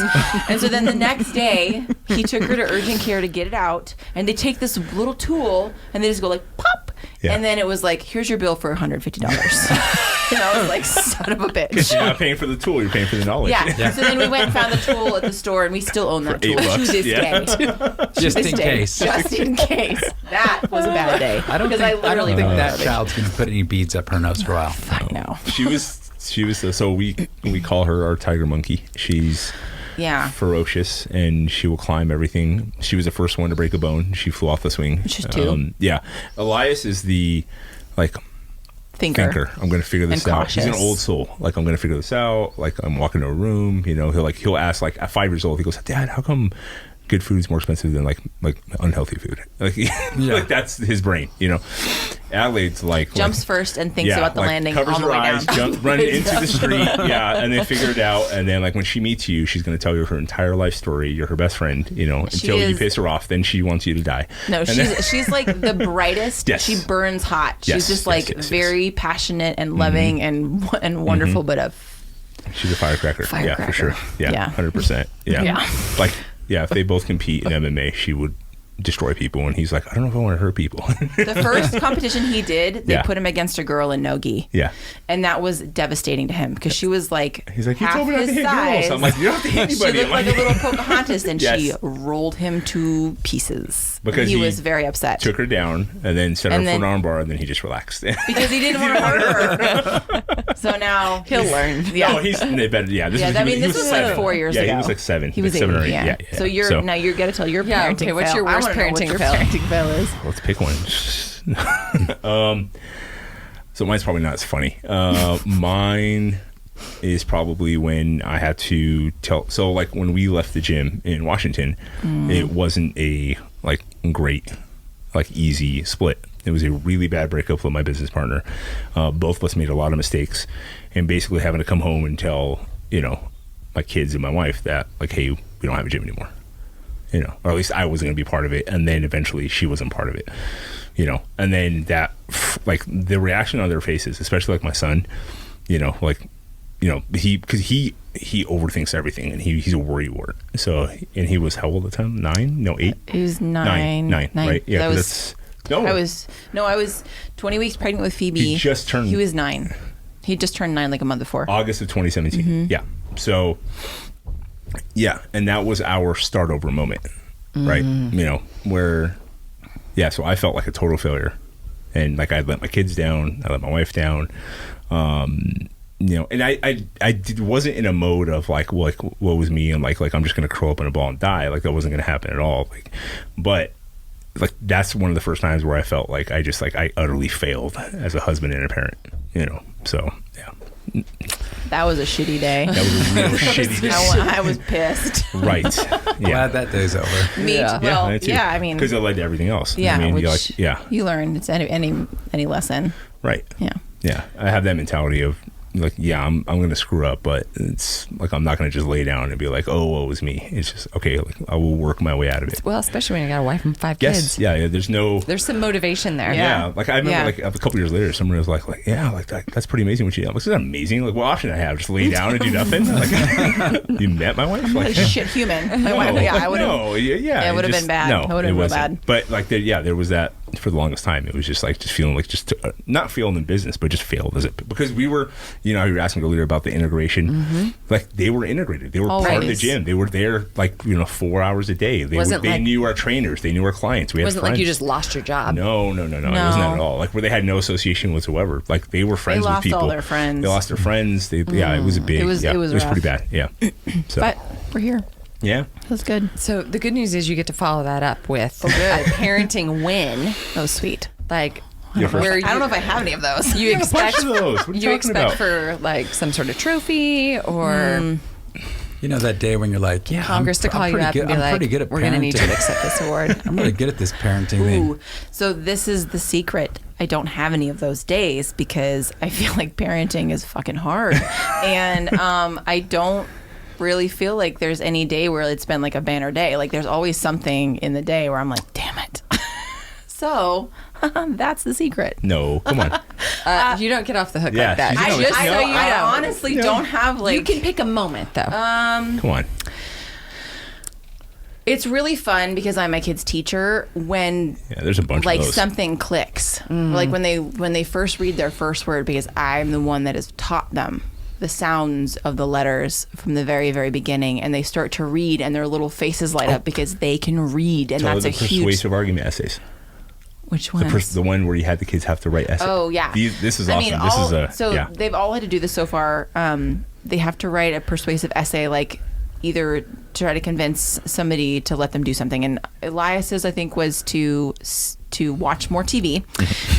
And so then the next day, he took her to urgent care to get it out. And they take this little tool, and they just go like, pop. Yeah. And then it was like, here's your bill for $150. And I was like, son of a bitch. You're not paying for the tool. You're paying for the knowledge. Yeah. So then we went and found the tool at the store, and we still own that For tool $8. to this Yeah. day. Just This in day. case. Just in case. That was a bad day. I don't Because think, I don't literally think went that garbage. child's going to put any beads up her nose for a while. I know. She was. So we call her our tiger monkey. She's Yeah. ferocious, and she will climb everything. She was the first one to break a bone. She flew off the swing. She's 2. Yeah. Elias is the thinker. I'm going to figure this And out. He's an cautious. old soul. Like, I'm going to figure this out. Like, I'm walking to a room. He'll ask, like, at 5 years old, he goes, Dad, how come good food is more expensive than like unhealthy food? Like that's his brain. Adelaide's Jumps first and thinks about the landing covers on the her way eyes, down. running into the street, and then figure it out. And then, like, when she meets you, she's going to tell you her entire life story. You're her best friend, until you is- piss her off. Then she wants you to die. No, And then- she's like the brightest. Yes. She burns hot. She's Yes, just yes, like yes. very passionate and loving and wonderful, but she's a firecracker. Yeah, for Firecracker. sure. Yeah, Yeah. 100%. Yeah. Yeah. If they both compete in MMA, she would destroy people. And he's like, I don't know if I want to hurt people. the first competition he did, they Yeah. put him against a girl in no-gi. Yeah. And that was devastating to him because she was like He's like, you half told me not to his hit size. girls. I'm like, you don't have to hit She anybody. looked like a little Pocahontas, and Yes. she rolled him to pieces. Because he he was very upset Took her down and then set her And up for then- an armbar, and then he just relaxed. because he didn't want to hurt her. So now He'll learn. Yeah. No, he's better. Yeah, Yeah, I mean, this was like 4 years yeah, ago. he was like 7. He was like 7 or 8. 8, yeah. So you're got to tell your Yeah, parenting okay, what's fail. your I worst wanna know what parenting your fail? parenting fail is. Let's pick one. So mine's probably not as funny. Mine is probably when I had to tell. So like when we left the gym in Washington, it wasn't a like great, like easy split. It was a really bad breakup with my business partner. Both of us made a lot of mistakes, and basically having to come home and tell, you know, my kids and my wife that like, hey, we don't have a gym anymore, you know, or at least I wasn't going to be part of it. And then eventually she wasn't part of it, you know, and then that, like the reaction on their faces, especially like my son, you know, like, you know, because he overthinks everything, and he's a worrywart. So, and he was how old at the time? 9? No, 8? He was 9. 9, right? Yeah, I was 20 weeks pregnant with Phoebe. He was 9. He just turned 9 like a month before. August of 2017. Yeah. So, yeah, and that was our start over moment, right? You know, where, yeah, so I felt like a total failure. And like I let my kids down, I let my wife down. You know, and I wasn't in a mode of like what was me, and like I'm just gonna curl up in a ball and die. Like that wasn't gonna happen at all. Like, but like that's one of the first times where I felt like I utterly failed as a husband and a parent. You know, so yeah. That was a shitty day. That was a real shitty day. I was pissed. Right. Yeah. Glad that day's over. Me Yeah. too. Well, Yeah, I mean, because it led to everything else. yeah, I mean, which you learn. It's any lesson. right. Yeah. Yeah, I have that mentality of like, yeah, I'm going to screw up, but it's like I'm not going to just lay down and be like, oh, woe is me. It's just okay. Like, I will work my way out of it. Well, especially when you got a wife and 5 Yes, kids. yeah. There's some motivation there. Yeah, like I remember, like a couple years later, someone was like, yeah, like that's pretty amazing what you did. I'm like, this is amazing. Like, what option I have? Just lay down and do nothing? Like, you met my wife? I'm like, a shit human. My wife, I would have. No, yeah, It would have been bad. No, it would have been bad. But like, there was that for the longest time. It was just like feeling like not failing in business, but just failed as it, because we were, you know, you were asking earlier about the integration. Like they were integrated. They were part of the gym. They were there like, you know, 4 hours a day. They knew our trainers. They knew our clients. We had wasn't friends. like you just lost your job. No. It wasn't that at all. Like where they had no association whatsoever. Like they were friends with people. They lost all their friends. They lost their friends. Yeah, it was a big. It was pretty bad. Yeah. So, But we're here. yeah. That's good. So the good news is you get to follow that up with a parenting win. Oh, sweet. Like, Your first- where I don't know if I have any of those. you expect of those. What are you you talking expect about? for like some sort of trophy or You know that day when you're like, yeah, Congress to call you up and be like, pretty good at we're going to need you to parenting. accept this award. I'm really good at this parenting thing. Ooh, so this is the secret. I don't have any of those days because I feel like parenting is fucking hard. And I don't really feel like there's any day where it's been like a banner day. Like there's always something in the day where I'm like, damn it. So that's the secret. No, come on. You don't get off the hook Yeah, like that. she's- Just so you know. I honestly don't have like. You can pick a moment though. Come on. It's really fun because I'm my kid's teacher when Yeah, there's a bunch like of those. something clicks. Like when they first read their first word, because I'm the one that has taught them the sounds of the letters from the very, very beginning, and they start to read and their little faces light up because they can read, and Tell that's the a huge. persuasive argument essays. Which one? The one where you had the kids have to write essays. Oh yeah, This is awesome. so they've all had to do this so far. They have to write a persuasive essay, like either try to convince somebody to let them do something. And Elias's, I think, was to watch more TV.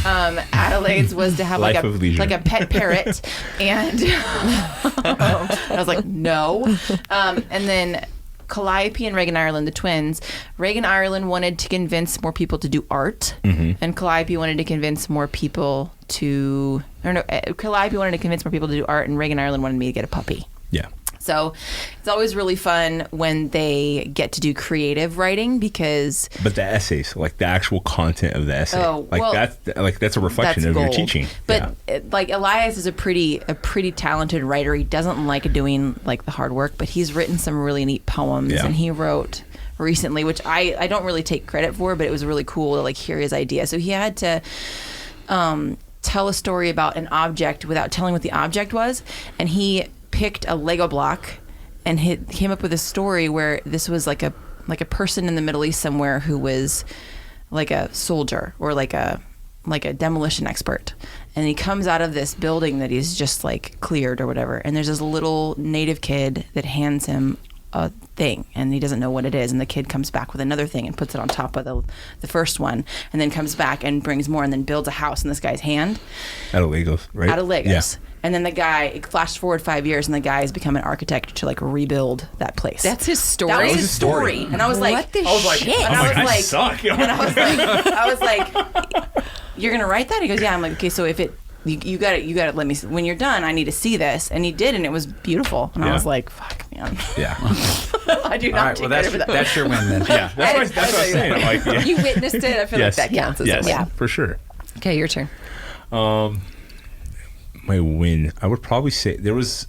Adelaide's was to have Life of leisure. like a pet parrot, and I was like, no. And then Calliope and Reagan Ireland, the twins. Reagan Ireland wanted to convince more people to do art, and Calliope wanted to convince more people to. I don't know. Calliope wanted to convince more people to do art, and Reagan Ireland wanted me to get a puppy. Yeah. So it's always really fun when they get to do creative writing because. But the essays, like the actual content of the essay, that's a reflection of your teaching. But like Elias is a pretty talented writer. He doesn't like doing like the hard work, but he's written some really neat poems, and he wrote recently, which I don't really take credit for, but it was really cool to like hear his idea. So he had to tell a story about an object without telling what the object was, and he picked a Lego block and came up with a story where this was like a person in the Middle East somewhere who was like a soldier or like a demolition expert, and he comes out of this building that he's just like cleared or whatever, and there's this little native kid that hands him a thing and he doesn't know what it is, and the kid comes back with another thing and puts it on top of the first one, and then comes back and brings more and then builds a house in this guy's hand out of Legos, right? out of Legos. Yeah. And then the guy, it flashed forward 5 years, and the guy has become an architect to like rebuild that place. That's his story. That was his story. And I was like, what the shit? And I suck. And I was like, you're gonna write that? He goes, yeah. I'm like, okay, so if you got to let me see. When you're done, I need to see this. And he did, and it was beautiful. And I was like, fuck, man. Yeah. I do not take credit for that. That's your win then. Yeah, that's what I was saying. I'm like, yeah. You witnessed it. I feel like that counts as a win. Yeah, for sure. Okay, your turn. My win, I would probably say there was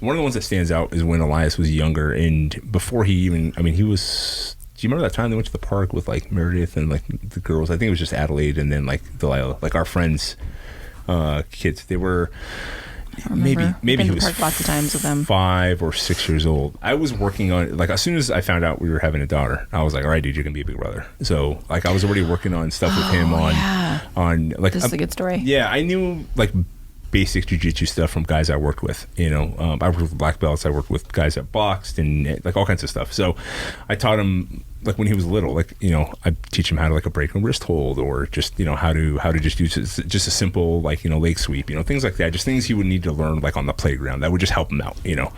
one of the ones that stands out is when Elias was younger, and before he even, I mean, he was. Do you remember that time they went to the park with like Meredith and like the girls? I think it was just Adelaide and then like Delilah, like our friends, kids. They were maybe he was lots of times with them. 5 or 6 years old. I was working on, like, as soon as I found out we were having a daughter, I was like, all right, dude, you're gonna be a big brother. So like I was already working on stuff with him on like this is a good story. Yeah, I knew like basic jiu-jitsu stuff from guys I worked with. You know, I worked with black belts. I worked with guys that boxed and like all kinds of stuff. So I taught him like when he was little, like, you know, I teach him how to like a break and wrist hold, or just, you know, how to just do just a simple like, you know, leg sweep, you know, things like that. Just things he would need to learn like on the playground that would just help him out, you know.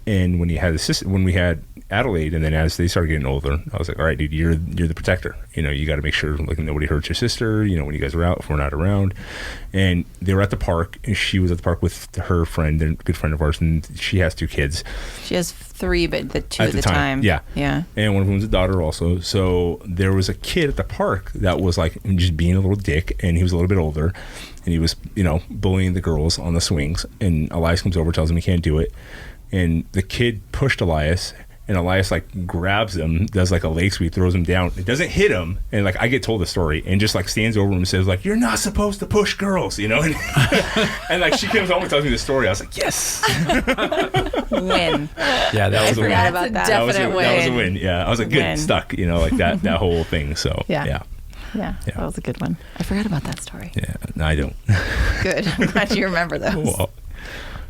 And when he had when we had Adelaide, and then as they started getting older, I was like, all right, dude, you're the protector. You know, you got to make sure like nobody hurts your sister, you know, when you guys are out, if we're not around. And they were at the park, and she was at the park with her friend and good friend of ours, and she has 2 kids. She has 3, but the 2 at the time. Yeah. Yeah. And one of them was a daughter also. So there was a kid at the park that was like just being a little dick, and he was a little bit older, and he was, you know, bullying the girls on the swings. And Elias comes over, tells him he can't do it. And the kid pushed Elias, and Elias like grabs him, does like a leg sweep, throws him down. It doesn't hit him, and like I get told the story, and just like stands over him and says like, "You're not supposed to push girls," you know. And, and like she comes home and tells me the story. I was like, "Yes, win." Yeah, that was a win. About that. That was a win. Yeah, I was like, good, Win. stuck, you know, like that whole thing. So Yeah, that was a good one. I forgot about that story. Yeah, no, I don't. Good. I'm glad you remember those. Well,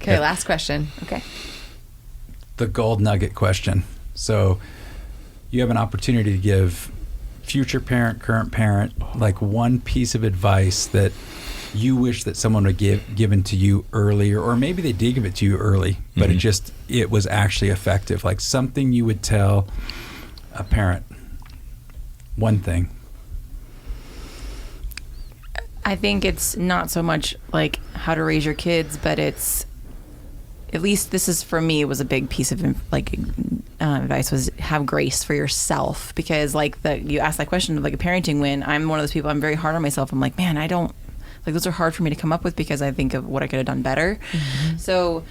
Okay, last question. Okay. The gold nugget question. So you have an opportunity to give future parent, current parent, like one piece of advice that you wish that someone would given to you earlier, or maybe they did give it to you early, but it was actually effective. Like something you would tell a parent. One thing. I think it's not so much like how to raise your kids, but it's, at least this is for me, it was a big piece of like advice, was have grace for yourself. Because like you asked that question of like a parenting win, I'm one of those people, I'm very hard on myself. I'm like, man, I don't, like those are hard for me to come up with because I think of what I could have done better. So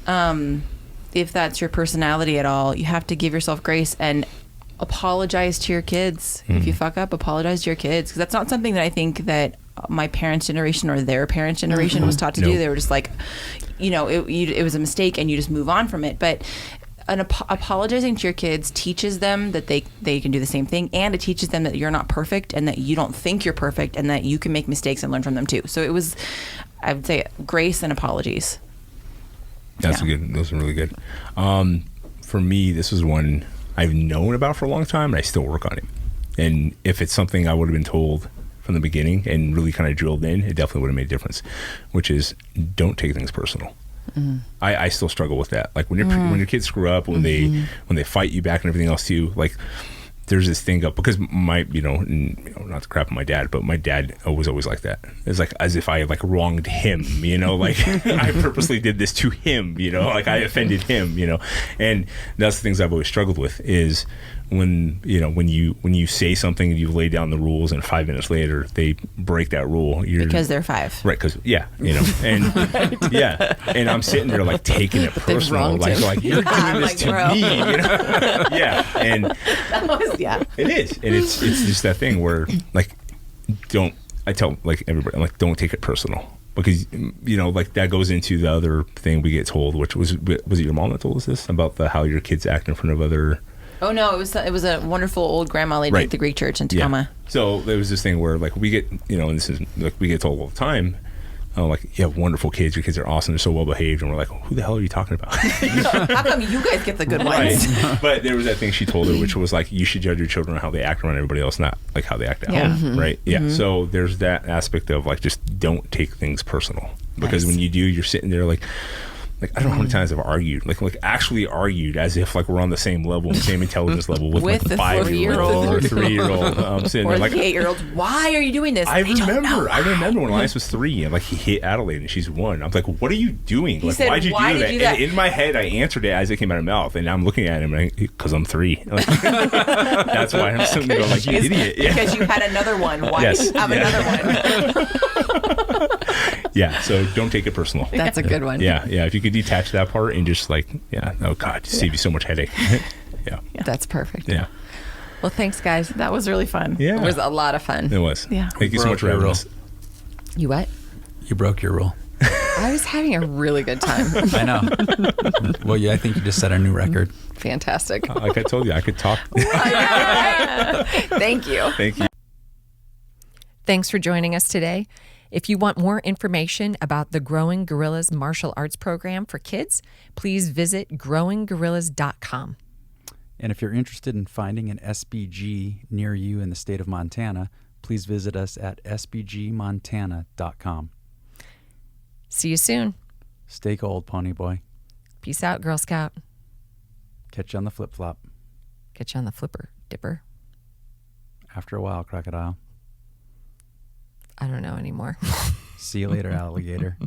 if that's your personality at all, you have to give yourself grace and apologize to your kids. If you fuck up, apologize to your kids. Because that's not something that I think that my parents' generation or their parents' generation was taught to do. They were just like, you know, it was a mistake and you just move on from it. But apologizing to your kids teaches them that they can do the same thing, and it teaches them that you're not perfect and that you don't think you're perfect and that you can make mistakes and learn from them too. So it was, I would say, grace and apologies. That's good. Those are really good. For me, this was one I've known about for a long time, and I still work on it. And if it's something I would have been told from the beginning and really kind of drilled in, it definitely would have made a difference, which is don't take things personal. I still struggle with that. Like when your kids screw up, when they fight you back and everything else too, like there's this thing up, because my, you know, not to crap on my dad, but my dad was always like that. It's like as if I like wronged him, you know, like I purposely did this to him, you know, like I offended him, you know. And that's the things I've always struggled with, is when you say something and you lay down the rules and 5 minutes later they break that rule, because they're 5, right? Because you know, and and I'm sitting there like taking it personal, like you're doing this to me, you know. And that was, it is, and it's just that thing where like I tell like everybody, I'm like, don't take it personal, because you know, like that goes into the other thing we get told, which was it your mom that told us this about how your kids act in front of other. Oh no, it was a wonderful old grandma lady at the Greek church in Tacoma. Yeah. So there was this thing where like we get, you know, and this is like we get told all the time, like, you have wonderful kids, your kids are awesome, they're so well behaved, and we're like, who the hell are you talking about? How come you guys get the good ones? Right. But there was that thing she told her, which was like, you should judge your children on how they act around everybody else, not like how they act at home, right? Yeah. So there's that aspect of like, just don't take things personal. because Nice. when you do, you're sitting there like I don't know how many times I've argued, like actually argued as if like we're on the same level, same intelligence level with With like the a 5-year-old or 3-year-old. Sitting Or there the like, 8-year-olds, why are you doing this? I don't know. remember when Elias was 3 and like he hit Adelaide and she's 1. I'm like, what are you doing? He Like, said, why'd you "Why do did that? you do that?" And in my head, I answered it as it came out of my mouth, and I'm looking at him because I'm 3. Like, that's why I'm sitting there like, you idiot. Yeah. Because you had another one. Why Yes. did you have another one? Yeah, so don't take it personal. That's a good one. Yeah. If you could detach that part and just like, oh God, just save you so much headache. Yeah. That's perfect. Yeah. Well, thanks, guys. That was really fun. Yeah. It was a lot of fun. It was. Yeah. Thank you so much for having us. You what? You broke your rule. I was having a really good time. I know. Well, yeah, I think you just set a new record. Fantastic. Like I told you, I could talk. Thank you. Thank you. Thanks for joining us today. If you want more information about the Growing Gorillas Martial Arts Program for kids, please visit growinggorillas.com. And if you're interested in finding an SBG near you in the state of Montana, please visit us at sbgmontana.com. See you soon. Stay cold, Pony Boy. Peace out, Girl Scout. Catch you on the flip-flop. Get you on the flipper dipper. After a while, crocodile. I don't know anymore. See you later, alligator.